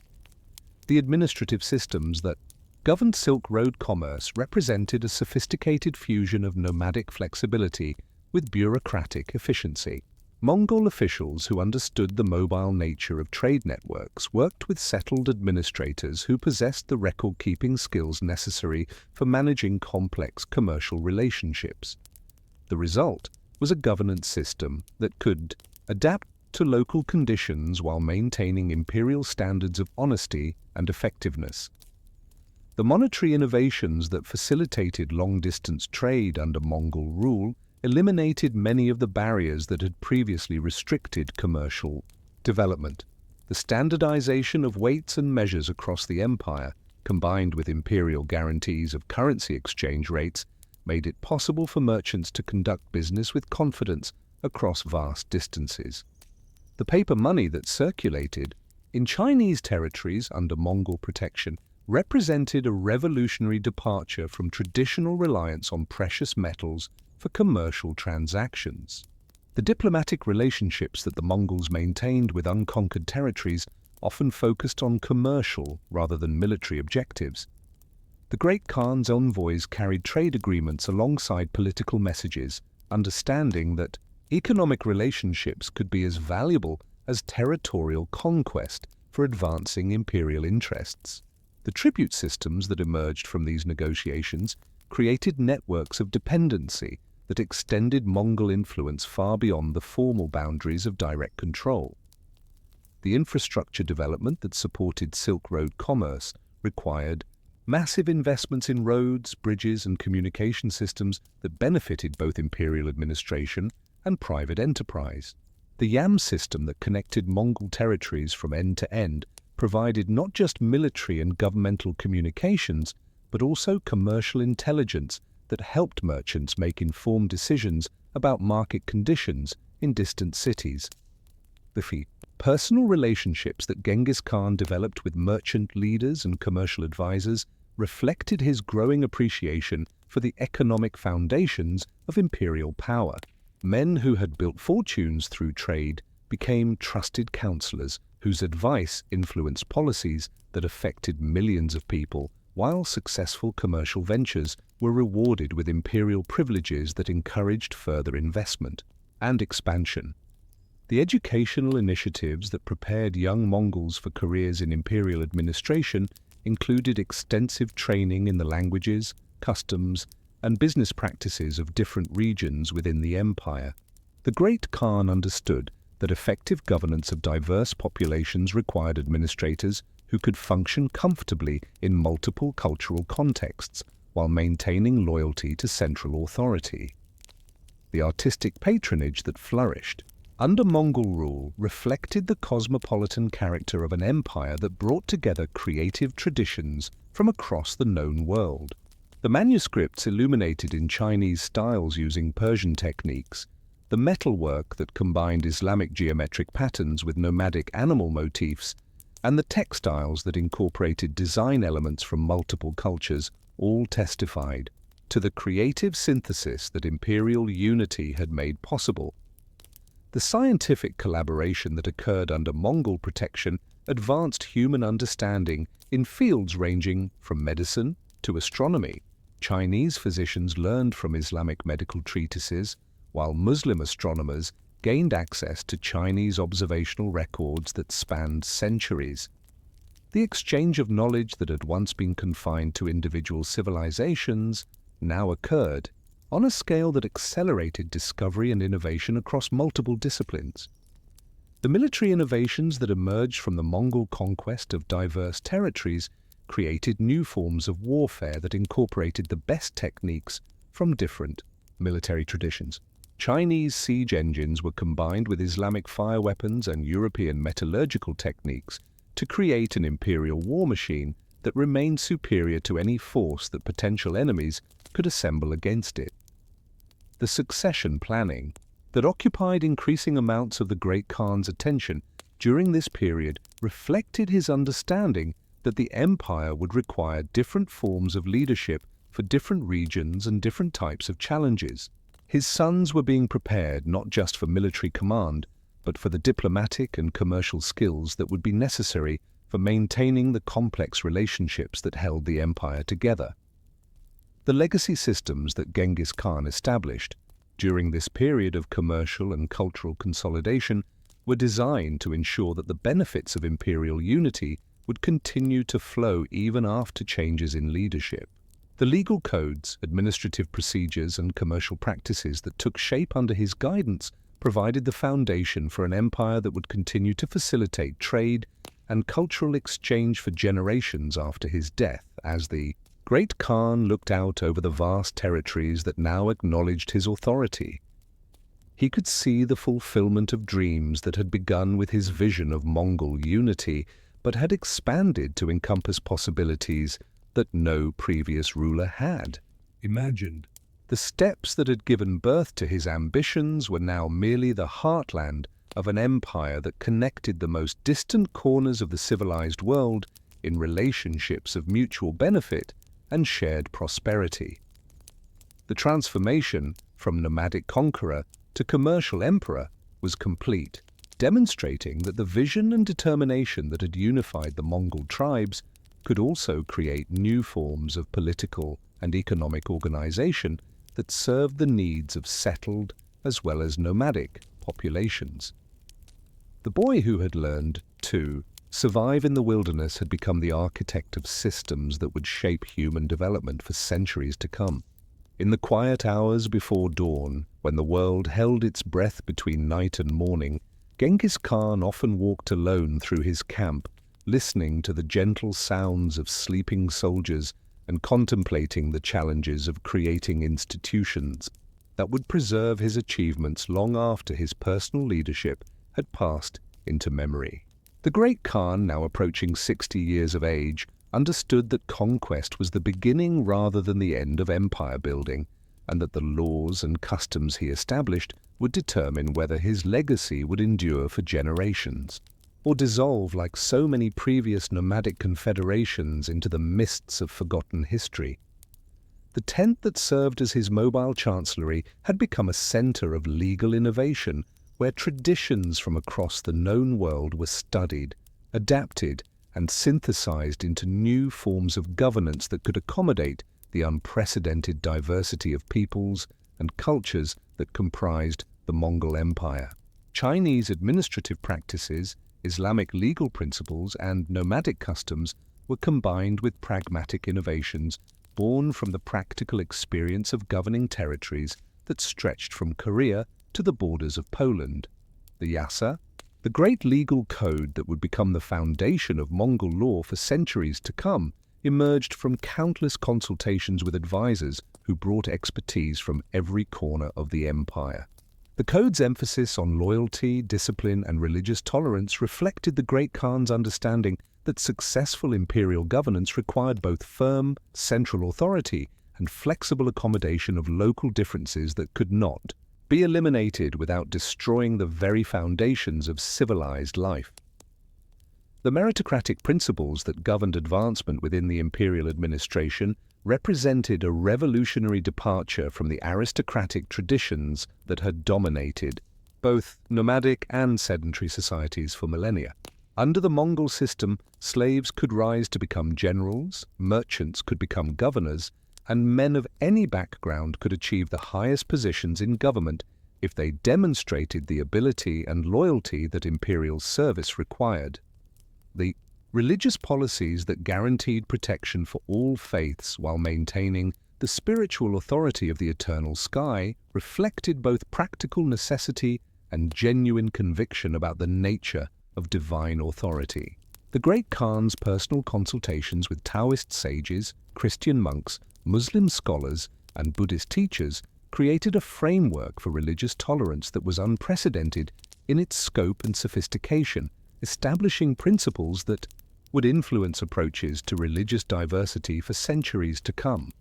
Speaker 1: The administrative systems that governed Silk Road commerce represented a sophisticated fusion of nomadic flexibility with bureaucratic efficiency. Mongol officials who understood the mobile nature of trade networks worked with settled administrators who possessed the record-keeping skills necessary for managing complex commercial relationships. The result was a governance system that could adapt to local conditions while maintaining imperial standards of honesty and effectiveness. The monetary innovations that facilitated long-distance trade under Mongol rule eliminated many of the barriers that had previously restricted commercial development. The standardization of weights and measures across the empire, combined with imperial guarantees of currency exchange rates, made it possible for merchants to conduct business with confidence across vast distances. The paper money that circulated in Chinese territories under Mongol protection represented a revolutionary departure from traditional reliance on precious metals for commercial transactions. The diplomatic relationships that the Mongols maintained with unconquered territories often focused on commercial rather than military objectives. The Great Khan's envoys carried trade agreements alongside political messages, understanding that economic relationships could be as valuable as territorial conquest for advancing imperial interests. The tribute systems that emerged from these negotiations created networks of dependency that extended Mongol influence far beyond the formal boundaries of direct control. The infrastructure development that supported Silk Road commerce required massive investments in roads, bridges, and communication systems that benefited both imperial administration and private enterprise. The Yam system that connected Mongol territories from end to end provided not just military and governmental communications, but also commercial intelligence that helped merchants make informed decisions about market conditions in distant cities. The personal relationships that Genghis Khan developed with merchant leaders and commercial advisors reflected his growing appreciation for the economic foundations of imperial power. Men who had built fortunes through trade became trusted counselors whose advice influenced policies that affected millions of people, while successful commercial ventures were rewarded with imperial privileges that encouraged further investment and expansion. The educational initiatives that prepared young Mongols for careers in imperial administration included extensive training in the languages, customs, and business practices of different regions within the empire. The Great Khan understood that effective governance of diverse populations required administrators who could function comfortably in multiple cultural contexts while maintaining loyalty to central authority. the artistic patronage that flourished under Mongol rule reflected the cosmopolitan character of an empire that brought together creative traditions from across the known world. The manuscripts illuminated in Chinese styles using Persian techniques, the metalwork that combined Islamic geometric patterns with nomadic animal motifs, and the textiles that incorporated design elements from multiple cultures all testified to the creative synthesis that imperial unity had made possible. The scientific collaboration that occurred under Mongol protection advanced human understanding in fields ranging from medicine to astronomy. Chinese physicians learned from Islamic medical treatises, while Muslim astronomers gained access to Chinese observational records that spanned centuries. The exchange of knowledge that had once been confined to individual civilizations now occurred on a scale that accelerated discovery and innovation across multiple disciplines. The military innovations that emerged from the Mongol conquest of diverse territories created new forms of warfare that incorporated the best techniques from different military traditions. Chinese siege engines were combined with Islamic fire weapons and European metallurgical techniques to create an imperial war machine that remained superior to any force that potential enemies could assemble against it. The succession planning that occupied increasing amounts of the Great Khan's attention during this period reflected his understanding that the empire would require different forms of leadership for different regions and different types of challenges. His sons were being prepared not just for military command, but for the diplomatic and commercial skills that would be necessary for maintaining the complex relationships that held the empire together. The legacy systems that Genghis Khan established during this period of commercial and cultural consolidation were designed to ensure that the benefits of imperial unity would continue to flow even after changes in leadership. The legal codes, administrative procedures, and commercial practices that took shape under his guidance provided the foundation for an empire that would continue to facilitate trade and cultural exchange for generations after his death, as the Great Khan looked out over the vast territories that now acknowledged his authority. He could see the fulfillment of dreams that had begun with his vision of Mongol unity, but had expanded to encompass possibilities that no previous ruler had imagined. The steps that had given birth to his ambitions were now merely the heartland of an empire that connected the most distant corners of the civilized world in relationships of mutual benefit and shared prosperity. The transformation from nomadic conqueror to commercial emperor was complete, demonstrating that the vision and determination that had unified the Mongol tribes could also create new forms of political and economic organization that served the needs of settled as well as nomadic populations. The boy who had learned to survive in the wilderness had become the architect of systems that would shape human development for centuries to come. In the quiet hours before dawn, when the world held its breath between night and morning, Genghis Khan often walked alone through his camp, listening to the gentle sounds of sleeping soldiers and contemplating the challenges of creating institutions that would preserve his achievements long after his personal leadership had passed into memory. The Great Khan, now approaching 60 years of age, understood that conquest was the beginning rather than the end of empire building, and that the laws and customs he established would determine whether his legacy would endure for generations, or dissolve like so many previous nomadic confederations into the mists of forgotten history. The tent that served as his mobile chancellery had become a center of legal innovation, where traditions from across the known world were studied, adapted, and synthesized into new forms of governance that could accommodate the unprecedented diversity of peoples and cultures that comprised the Mongol Empire. Chinese administrative practices, Islamic legal principles, and nomadic customs were combined with pragmatic innovations born from the practical experience of governing territories that stretched from Korea to the borders of Poland. The Yasa, the great legal code that would become the foundation of Mongol law for centuries to come, emerged from countless consultations with advisors who brought expertise from every corner of the empire. The code's emphasis on loyalty, discipline, and religious tolerance reflected the Great Khan's understanding that successful imperial governance required both firm, central authority and flexible accommodation of local differences that could not be eliminated without destroying the very foundations of civilized life. The meritocratic principles that governed advancement within the imperial administration represented a revolutionary departure from the aristocratic traditions that had dominated both nomadic and sedentary societies for millennia. Under the Mongol system, slaves could rise to become generals, merchants could become governors, and men of any background could achieve the highest positions in government if they demonstrated the ability and loyalty that imperial service required. The religious policies that guaranteed protection for all faiths while maintaining the spiritual authority of the eternal sky reflected both practical necessity and genuine conviction about the nature of divine authority. The Great Khan's personal consultations with Taoist sages, Christian monks, Muslim scholars, and Buddhist teachers created a framework for religious tolerance that was unprecedented in its scope and sophistication, establishing principles that would influence approaches to religious diversity for centuries to come.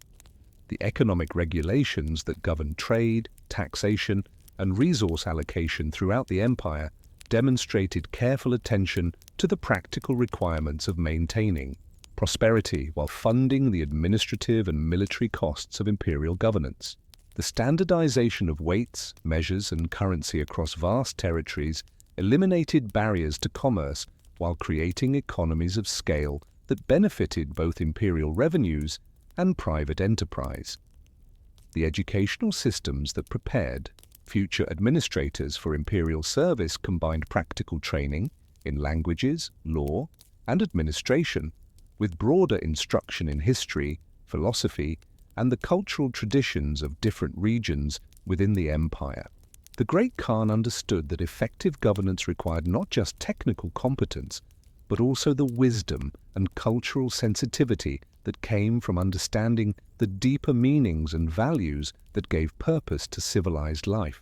Speaker 1: The economic regulations that govern trade, taxation, and resource allocation throughout the empire demonstrated careful attention to the practical requirements of maintaining prosperity while funding the administrative and military costs of imperial governance. The standardization of weights, measures, and currency across vast territories eliminated barriers to commerce while creating economies of scale that benefited both imperial revenues and private enterprise. The educational systems that prepared future administrators for imperial service combined practical training in languages, law, and administration with broader instruction in history, philosophy, and the cultural traditions of different regions within the empire. The Great Khan understood that effective governance required not just technical competence, but also the wisdom and cultural sensitivity that came from understanding the deeper meanings and values that gave purpose to civilized life.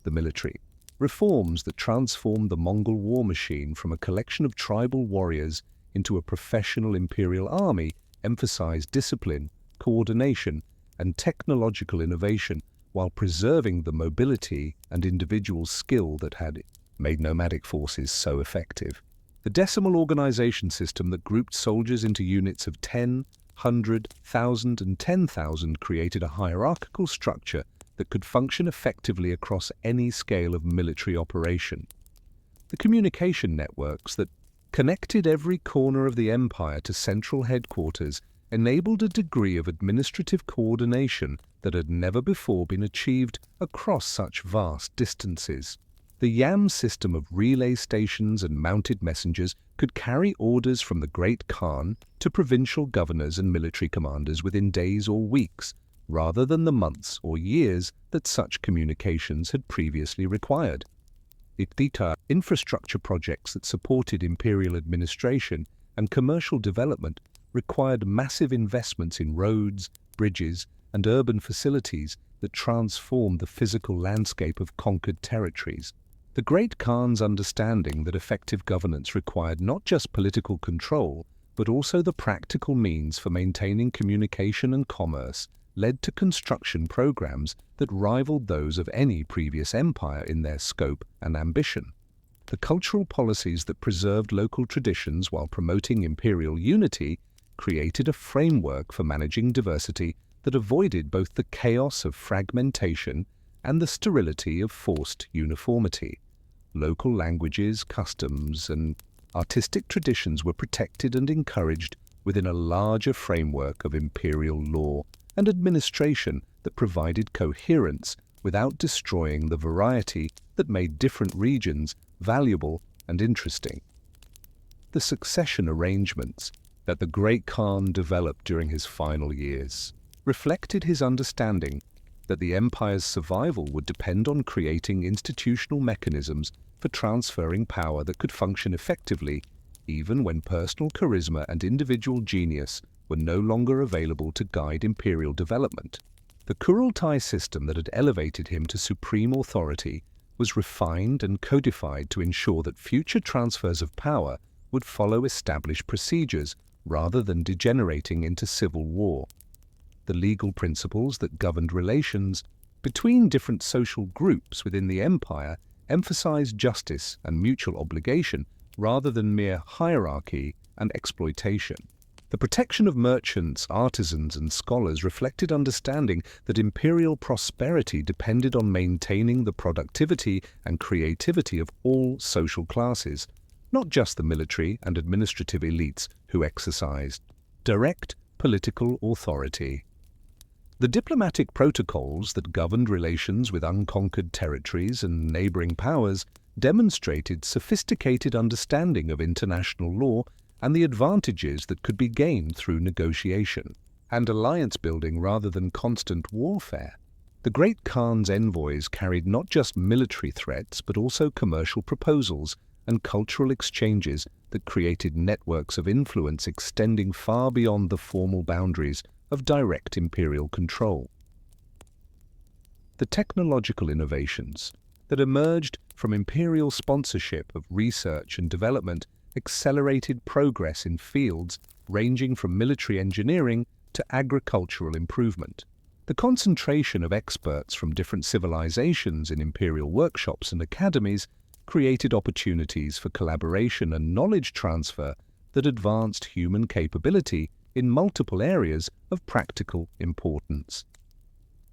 Speaker 1: The military reforms that transformed the Mongol war machine from a collection of tribal warriors into a professional imperial army emphasized discipline, coordination, and technological innovation while preserving the mobility and individual skill that had made nomadic forces so effective. The decimal organization system that grouped soldiers into units of 10, 100, 1,000, and 10,000 created a hierarchical structure that could function effectively across any scale of military operation. The communication networks that connected every corner of the empire to central headquarters enabled a degree of administrative coordination that had never before been achieved across such vast distances. The YAM system of relay stations and mounted messengers could carry orders from the Great Khan to provincial governors and military commanders within days or weeks, rather than the months or years that such communications had previously required. The infrastructure projects that supported imperial administration and commercial development required massive investments in roads, bridges, and urban facilities that transformed the physical landscape of conquered territories. The Great Khan's understanding that effective governance required not just political control, but also the practical means for maintaining communication and commerce led to construction programs that rivaled those of any previous empire in their scope and ambition. The cultural policies that preserved local traditions while promoting imperial unity created a framework for managing diversity that avoided both the chaos of fragmentation and the sterility of forced uniformity. Local languages, customs, and artistic traditions were protected and encouraged within a larger framework of imperial law and administration that provided coherence without destroying the variety that made different regions valuable and interesting. The succession arrangements that the Great Khan developed during his final years reflected his understanding that the empire's survival would depend on creating institutional mechanisms for transferring power that could function effectively even when personal charisma and individual genius were no longer available to guide imperial development. The Kurultai system that had elevated him to supreme authority was refined and codified to ensure that future transfers of power would follow established procedures rather than degenerating into civil war. The legal principles that governed relations between different social groups within the empire emphasized justice and mutual obligation rather than mere hierarchy and exploitation. The protection of merchants, artisans, and scholars reflected understanding that imperial prosperity depended on maintaining the productivity and creativity of all social classes, not just the military and administrative elites who exercised direct political authority. The diplomatic protocols that governed relations with unconquered territories and neighboring powers demonstrated sophisticated understanding of international law and the advantages that could be gained through negotiation and alliance building rather than constant warfare. The Great Khan's envoys carried not just military threats but also commercial proposals and cultural exchanges that created networks of influence extending far beyond the formal boundaries of direct imperial control. The technological innovations that emerged from imperial sponsorship of research and development accelerated progress in fields ranging from military engineering to agricultural improvement. The concentration of experts from different civilizations in imperial workshops and academies created opportunities for collaboration and knowledge transfer that advanced human capability in multiple areas of practical importance.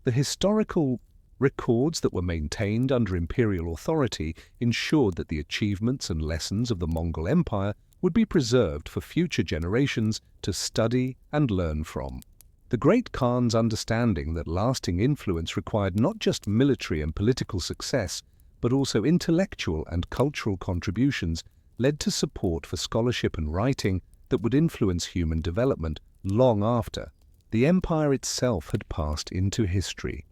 Speaker 1: The historical records that were maintained under imperial authority ensured that the achievements and lessons of the Mongol Empire would be preserved for future generations to study and learn from. The Great Khan's understanding that lasting influence required not just military and political success, but also intellectual and cultural contributions led to support for scholarship and writing that would influence human development long after the empire itself had passed into history.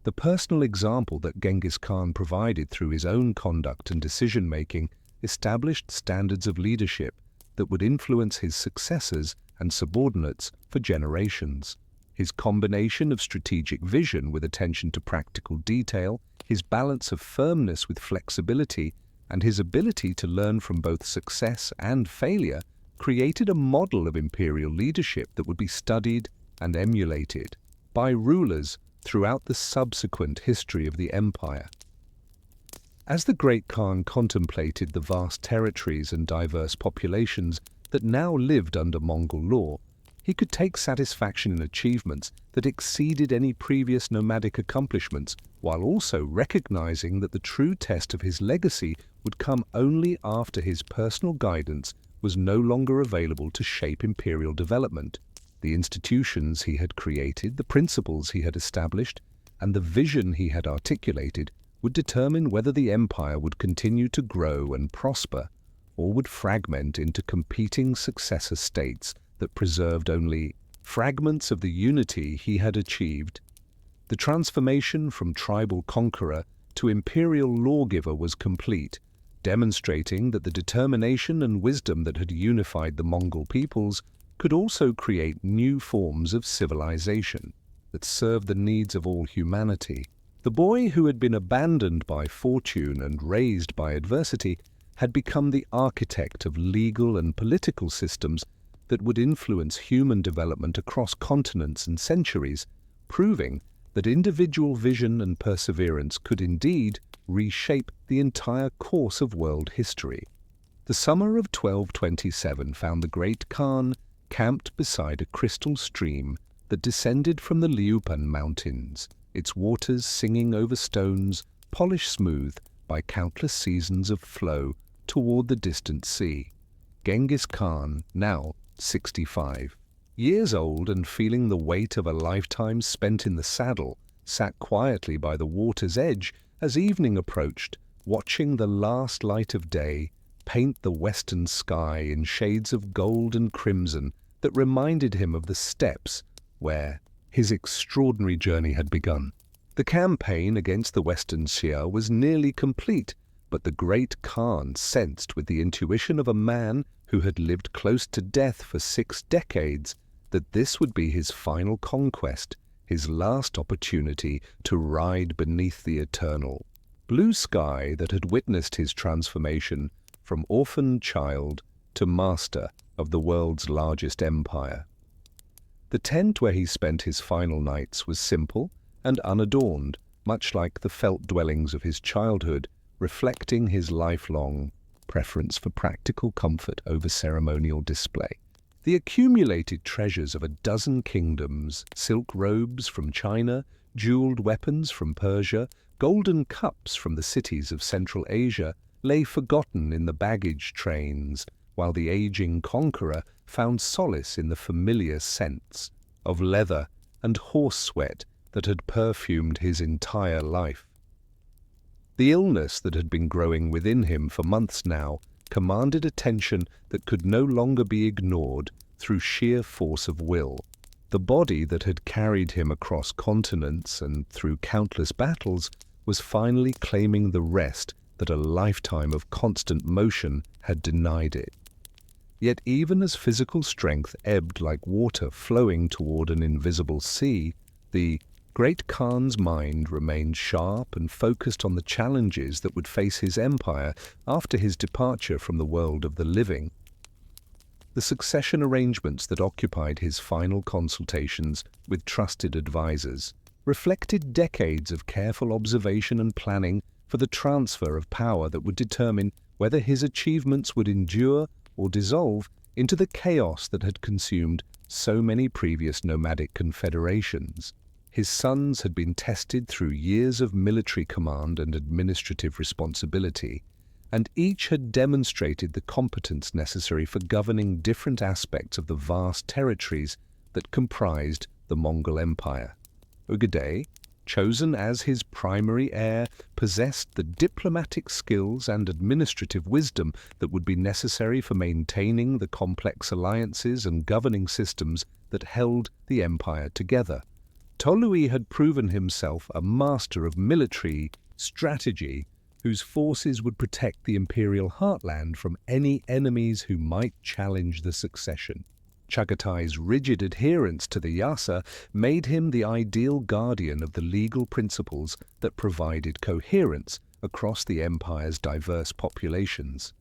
Speaker 1: The personal example that Genghis Khan provided through his own conduct and decision-making established standards of leadership that would influence his successors and subordinates for generations. His combination of strategic vision with attention to practical detail, his balance of firmness with flexibility, and his ability to learn from both success and failure created a model of imperial leadership that would be studied and emulated by rulers throughout the subsequent history of the empire. As the Great Khan contemplated the vast territories and diverse populations that now lived under Mongol law, he could take satisfaction in achievements that exceeded any previous nomadic accomplishments, while also recognizing that the true test of his legacy would come only after his personal guidance was no longer available to shape imperial development. The institutions he had created, the principles he had established, and the vision he had articulated would determine whether the empire would continue to grow and prosper, or would fragment into competing successor states that preserved only fragments of the unity he had achieved. The transformation from tribal conqueror to imperial lawgiver was complete, demonstrating that the determination and wisdom that had unified the Mongol peoples could also create new forms of civilization that served the needs of all humanity. The boy who had been abandoned by fortune and raised by adversity had become the architect of legal and political systems that would influence human development across continents and centuries, proving that individual vision and perseverance could indeed reshape the entire course of world history. The summer of 1227 found the Great Khan camped beside a crystal stream that descended from the Liupan Mountains, its waters singing over stones polished smooth by countless seasons of flow toward the distant sea. Genghis Khan, now 65 years old and feeling the weight of a lifetime spent in the saddle, sat quietly by the water's edge as evening approached, watching the last light of day paint the western sky in shades of gold and crimson that reminded him of the steppes where his extraordinary journey had begun. The campaign against the Western Xia was nearly complete, But the great Khan sensed with the intuition of a man who had lived close to death for 6 decades that this would be his final conquest, his last opportunity to ride beneath the eternal blue sky that had witnessed his transformation from orphaned child to master of the world's largest empire. The tent where he spent his final nights was simple and unadorned, much like the felt dwellings of his childhood, reflecting his lifelong preference for practical comfort over ceremonial display. The accumulated treasures of a dozen kingdoms, silk robes from China, jeweled weapons from Persia, golden cups from the cities of Central Asia, lay forgotten in the baggage trains, while the aging conqueror found solace in the familiar scents of leather and horse sweat that had perfumed his entire life. The illness that had been growing within him for months now commanded attention that could no longer be ignored through sheer force of will. The body that had carried him across continents and through countless battles was finally claiming the rest that a lifetime of constant motion had denied it. Yet even as physical strength ebbed like water flowing toward an invisible sea, the great Khan's mind remained sharp and focused on the challenges that would face his empire after his departure from the world of the living. The succession arrangements that occupied his final consultations with trusted advisors reflected decades of careful observation and planning for the transfer of power that would determine whether his achievements would endure or dissolve into the chaos that had consumed so many previous nomadic confederations. His sons had been tested through years of military command and administrative responsibility, and each had demonstrated the competence necessary for governing different aspects of the vast territories that comprised the Mongol Empire. Ugadai, chosen as his primary heir, possessed the diplomatic skills and administrative wisdom that would be necessary for maintaining the complex alliances and governing systems that held the empire together. Tolui had proven himself a master of military strategy whose forces would protect the imperial heartland from any enemies who might challenge the succession. Chagatai's rigid adherence to the Yasa made him the ideal guardian of the legal principles that provided coherence across the empire's diverse populations.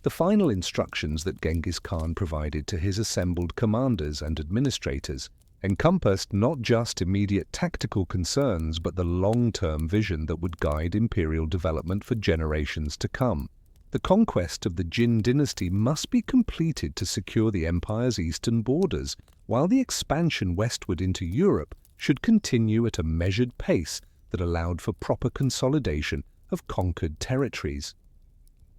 Speaker 1: The final instructions that Genghis Khan provided to his assembled commanders and administrators encompassed not just immediate tactical concerns but the long-term vision that would guide imperial development for generations to come. The conquest of the Jin dynasty must be completed to secure the empire's eastern borders, while the expansion westward into Europe should continue at a measured pace that allowed for proper consolidation of conquered territories.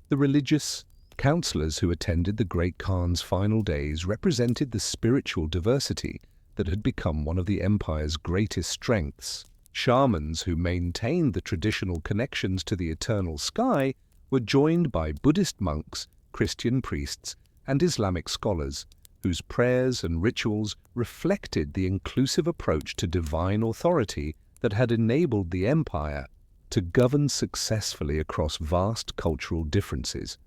Speaker 1: The religious counselors who attended the great Khan's final days represented the spiritual diversity that had become one of the empire's greatest strengths. Shamans who maintained the traditional connections to the eternal sky were joined by Buddhist monks, Christian priests, and Islamic scholars, whose prayers and rituals reflected the inclusive approach to divine authority that had enabled the empire to govern successfully across vast cultural differences.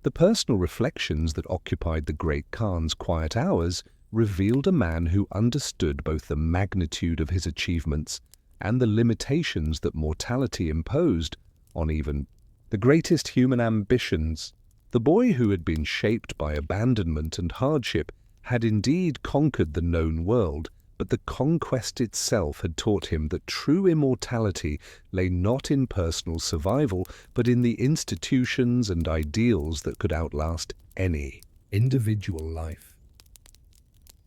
Speaker 1: The personal reflections that occupied the great Khan's quiet hours revealed a man who understood both the magnitude of his achievements and the limitations that mortality imposed on even the greatest human ambitions. The boy who had been shaped by abandonment and hardship had indeed conquered the known world, but the conquest itself had taught him that true immortality lay not in personal survival, but in the institutions and ideals that could outlast any individual life.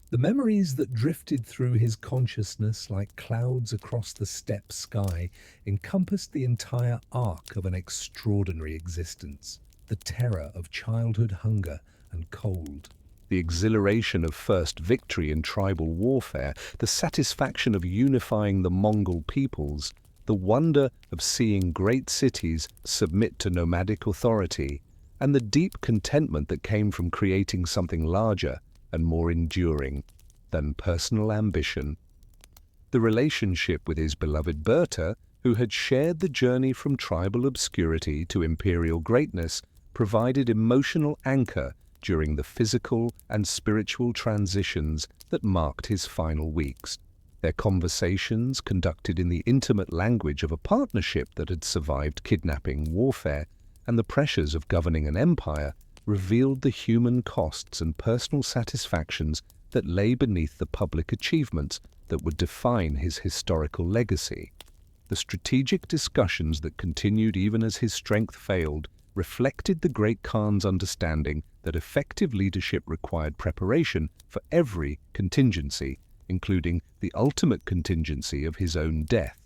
Speaker 1: The memories that drifted through his consciousness like clouds across the steppe sky encompassed the entire arc of an extraordinary existence. The terror of childhood hunger and cold, the exhilaration of first victory in tribal warfare, the satisfaction of unifying the Mongol peoples, the wonder of seeing great cities submit to nomadic authority, and the deep contentment that came from creating something larger and more enduring than personal ambition. The relationship with his beloved Berta, who had shared the journey from tribal obscurity to imperial greatness, provided emotional anchor during the physical and spiritual transitions that marked his final weeks. Their conversations, conducted in the intimate language of a partnership that had survived kidnapping, warfare, and the pressures of governing an empire, revealed the human costs and personal satisfactions that lay beneath the public achievements that would define his historical legacy. The strategic discussions that continued even as his strength failed reflected the great Khan's understanding that effective leadership required preparation for every contingency, including the ultimate contingency of his own death.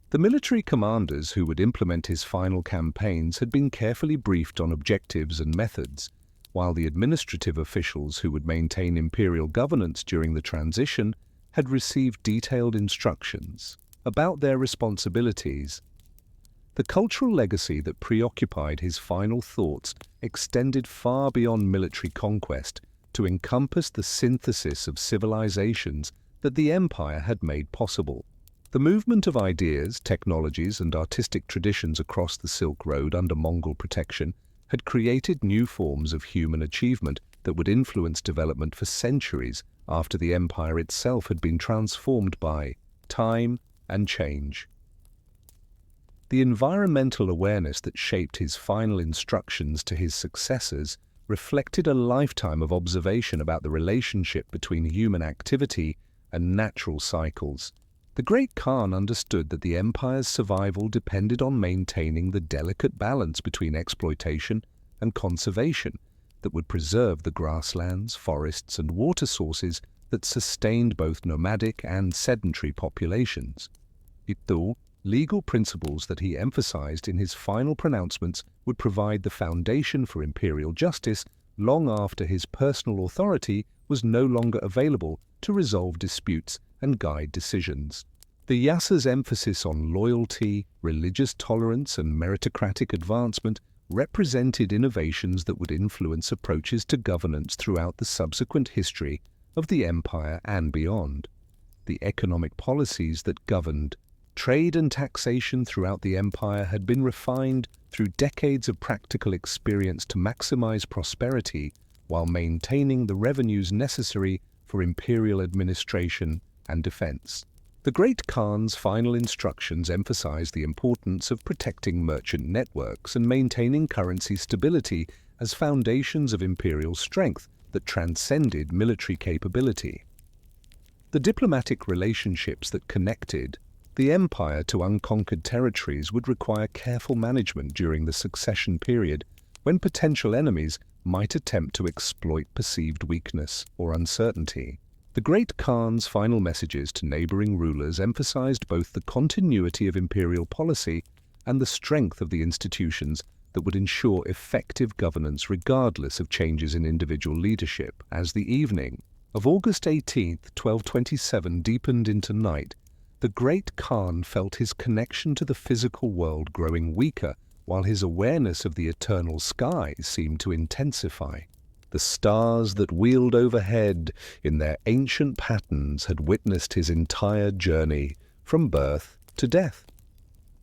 Speaker 1: The military commanders who would implement his final campaigns had been carefully briefed on objectives and methods, while the administrative officials who would maintain imperial governance during the transition had received detailed instructions about their responsibilities. The cultural legacy that preoccupied his final thoughts extended far beyond military conquest to encompass the synthesis of civilizations that the empire had made possible. The movement of ideas, technologies, and artistic traditions across the Silk Road under Mongol protection had created new forms of human achievement that would influence development for centuries after the empire itself had been transformed by time and change. The environmental awareness that shaped his final instructions to his successors reflected a lifetime of observation about the relationship between human activity and natural cycles. The great Khan understood that the empire's survival depended on maintaining the delicate balance between exploitation and conservation that would preserve the grasslands, forests, and water sources that sustained both nomadic and sedentary populations. The legal principles that he emphasized in his final pronouncements would provide the foundation for imperial justice long after his personal authority was no longer available to resolve disputes and guide decisions. The Yassa's emphasis on loyalty, religious tolerance, and meritocratic advancement represented innovations that would influence approaches to governance throughout the subsequent history of the empire and beyond. The economic policies that governed trade and taxation throughout the empire had been refined through decades of practical experience to maximize prosperity while maintaining the revenues necessary for imperial administration and defense. The great Khan's final instructions emphasized the importance of protecting merchant networks and maintaining currency stability as foundations of imperial strength that transcended military capability. The diplomatic relationships that connected the empire to unconquered territories would require careful management during the succession period, when potential enemies might attempt to exploit perceived weakness or uncertainty. The great Khan's final messages to neighboring rulers emphasized both the continuity of imperial policy and the strength of the institutions that would ensure effective governance regardless of changes in individual leadership. As the evening of August 18, 1227 deepened into night, the great Khan felt his connection to the physical world growing weaker, while his awareness of the eternal sky seemed to intensify. The stars that wheeled overhead in their ancient patterns had witnessed his entire journey from birth to death,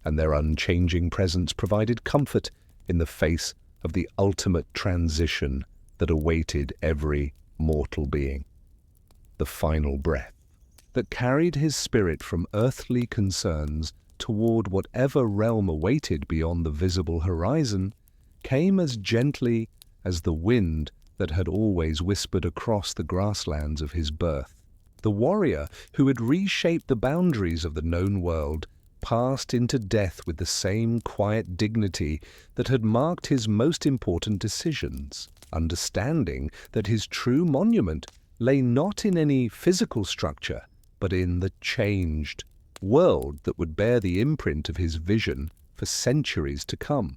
Speaker 1: and their unchanging presence provided comfort in the face of the ultimate transition that awaited every mortal being. The final breath that carried his spirit from earthly concerns toward whatever realm awaited beyond the visible horizon came as gently as the wind that had always whispered across the grasslands of his birth. The warrior who had reshaped the boundaries of the known world passed into death with the same quiet dignity that had marked his most important decisions, understanding that his true monument lay not in any physical structure, but in the changed world that would bear the imprint of his vision for centuries to come.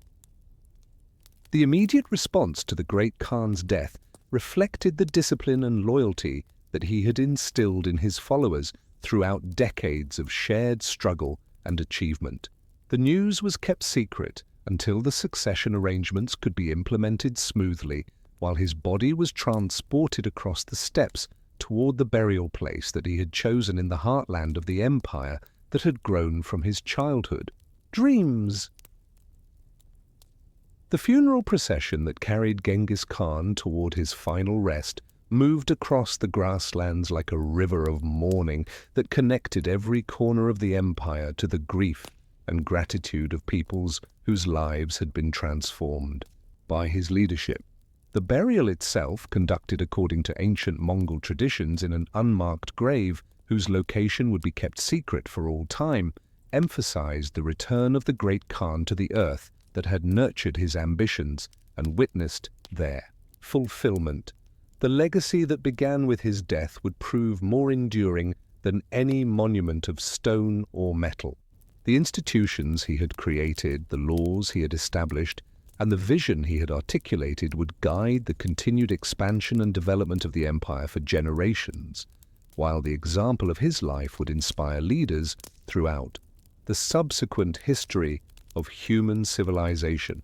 Speaker 1: The immediate response to the great Khan's death reflected the discipline and loyalty that he had instilled in his followers throughout decades of shared struggle and achievement. The news was kept secret until the succession arrangements could be implemented smoothly, while his body was transported across the steppes toward the burial place that he had chosen in the heartland of the empire that had grown from his childhood. Dreams. The funeral procession that carried Genghis Khan toward his final rest moved across the grasslands like a river of mourning that connected every corner of the empire to the grief and gratitude of peoples whose lives had been transformed by his leadership. The burial itself, conducted according to ancient Mongol traditions in an unmarked grave whose location would be kept secret for all time, emphasized the return of the great Khan to the earth that had nurtured his ambitions and witnessed their fulfillment. The legacy that began with his death would prove more enduring than any monument of stone or metal. The institutions he had created, the laws he had established, and the vision he had articulated would guide the continued expansion and development of the empire for generations, while the example of his life would inspire leaders throughout the subsequent history of human civilization.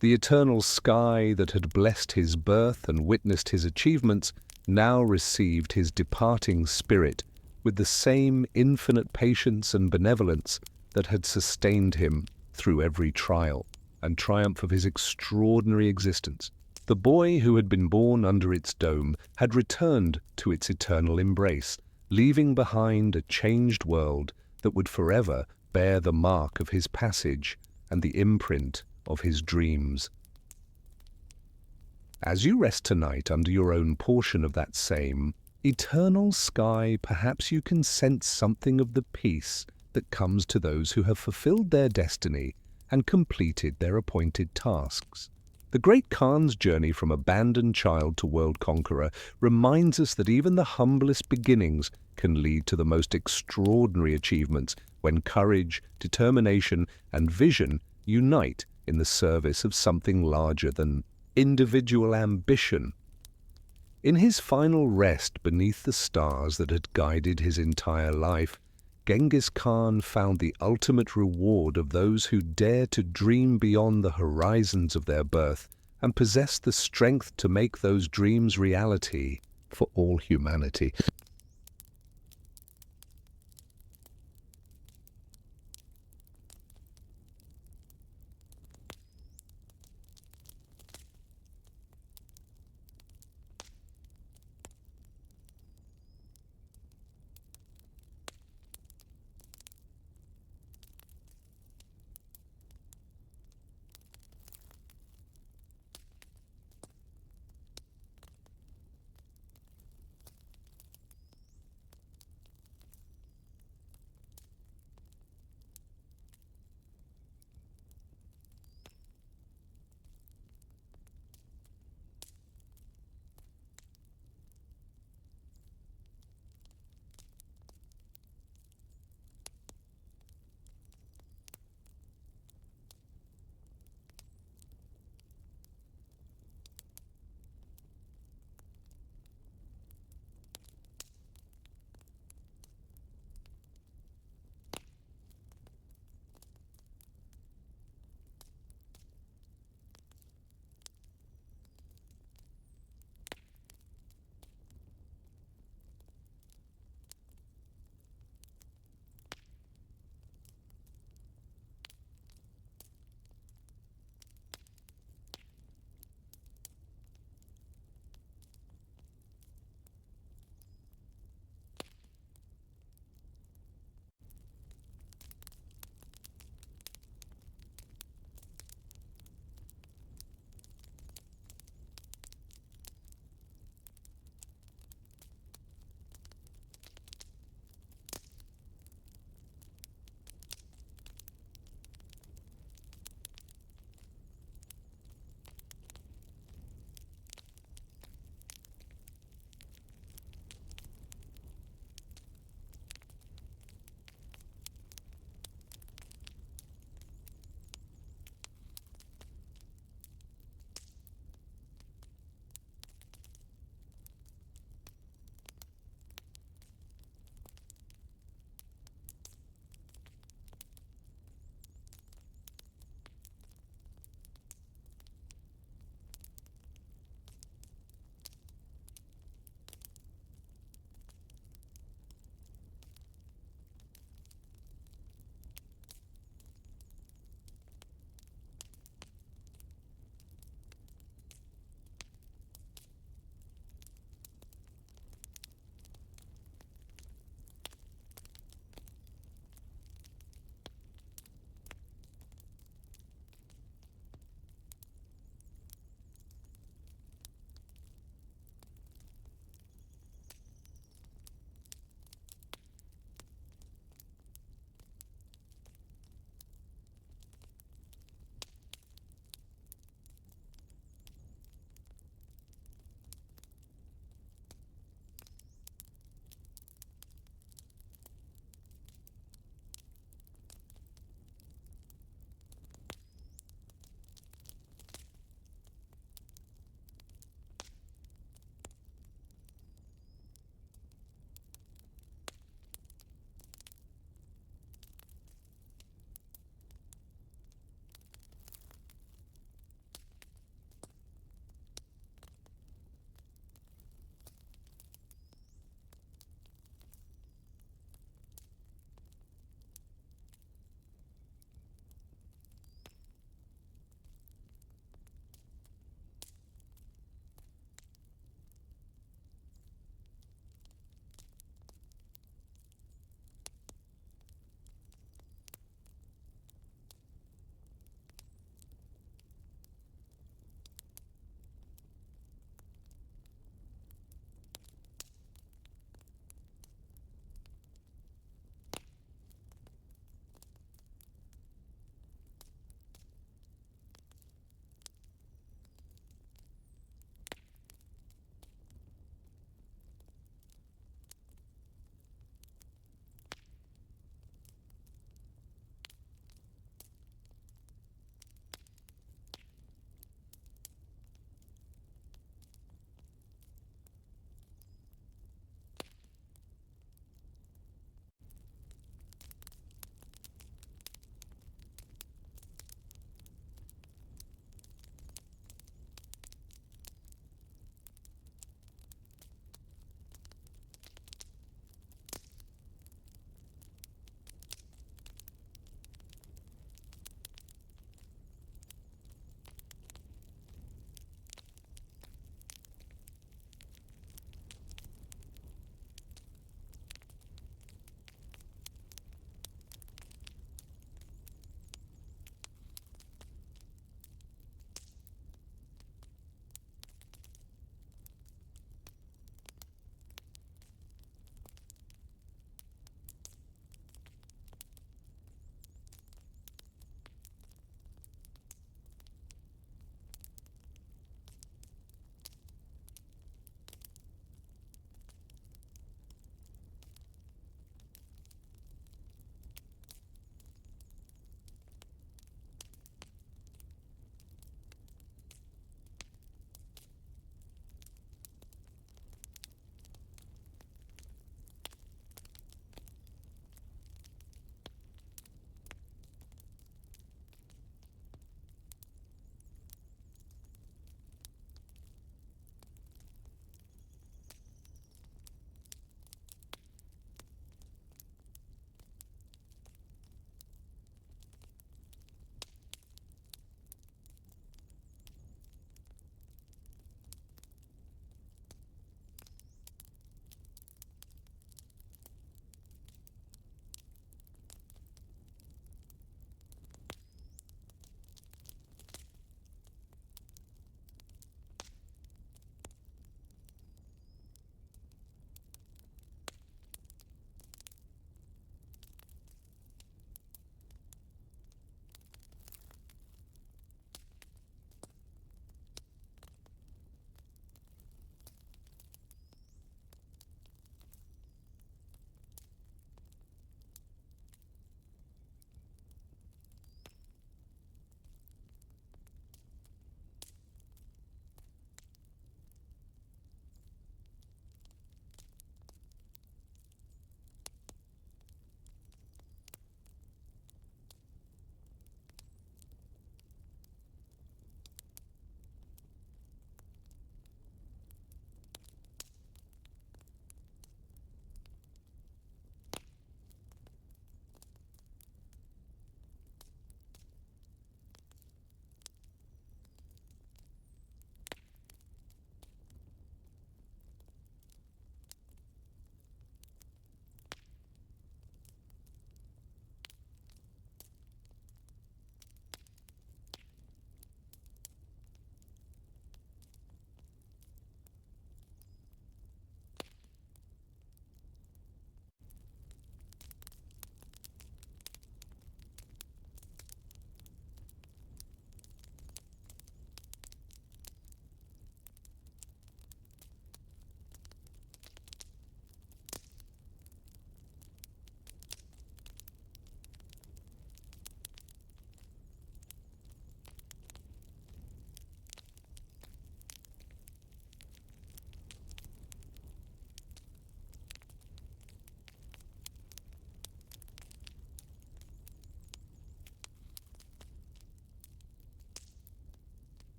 Speaker 1: The eternal sky that had blessed his birth and witnessed his achievements now received his departing spirit with the same infinite patience and benevolence that had sustained him through every trial and triumph of his extraordinary existence. The boy who had been born under its dome had returned to its eternal embrace, leaving behind a changed world that would forever bear the mark of his passage and the imprint of his dreams. As you rest tonight under your own portion of that same eternal sky, perhaps you can sense something of the peace that comes to those who have fulfilled their destiny and completed their appointed tasks. The great Khan's journey from abandoned child to world conqueror reminds us that even the humblest beginnings can lead to the most extraordinary achievements when courage, determination, and vision unite in the service of something larger than individual ambition. In his final rest beneath the stars that had guided his entire life, Genghis Khan found the ultimate reward of those who dare to dream beyond the horizons of their birth and possess the strength to make those dreams reality for all humanity.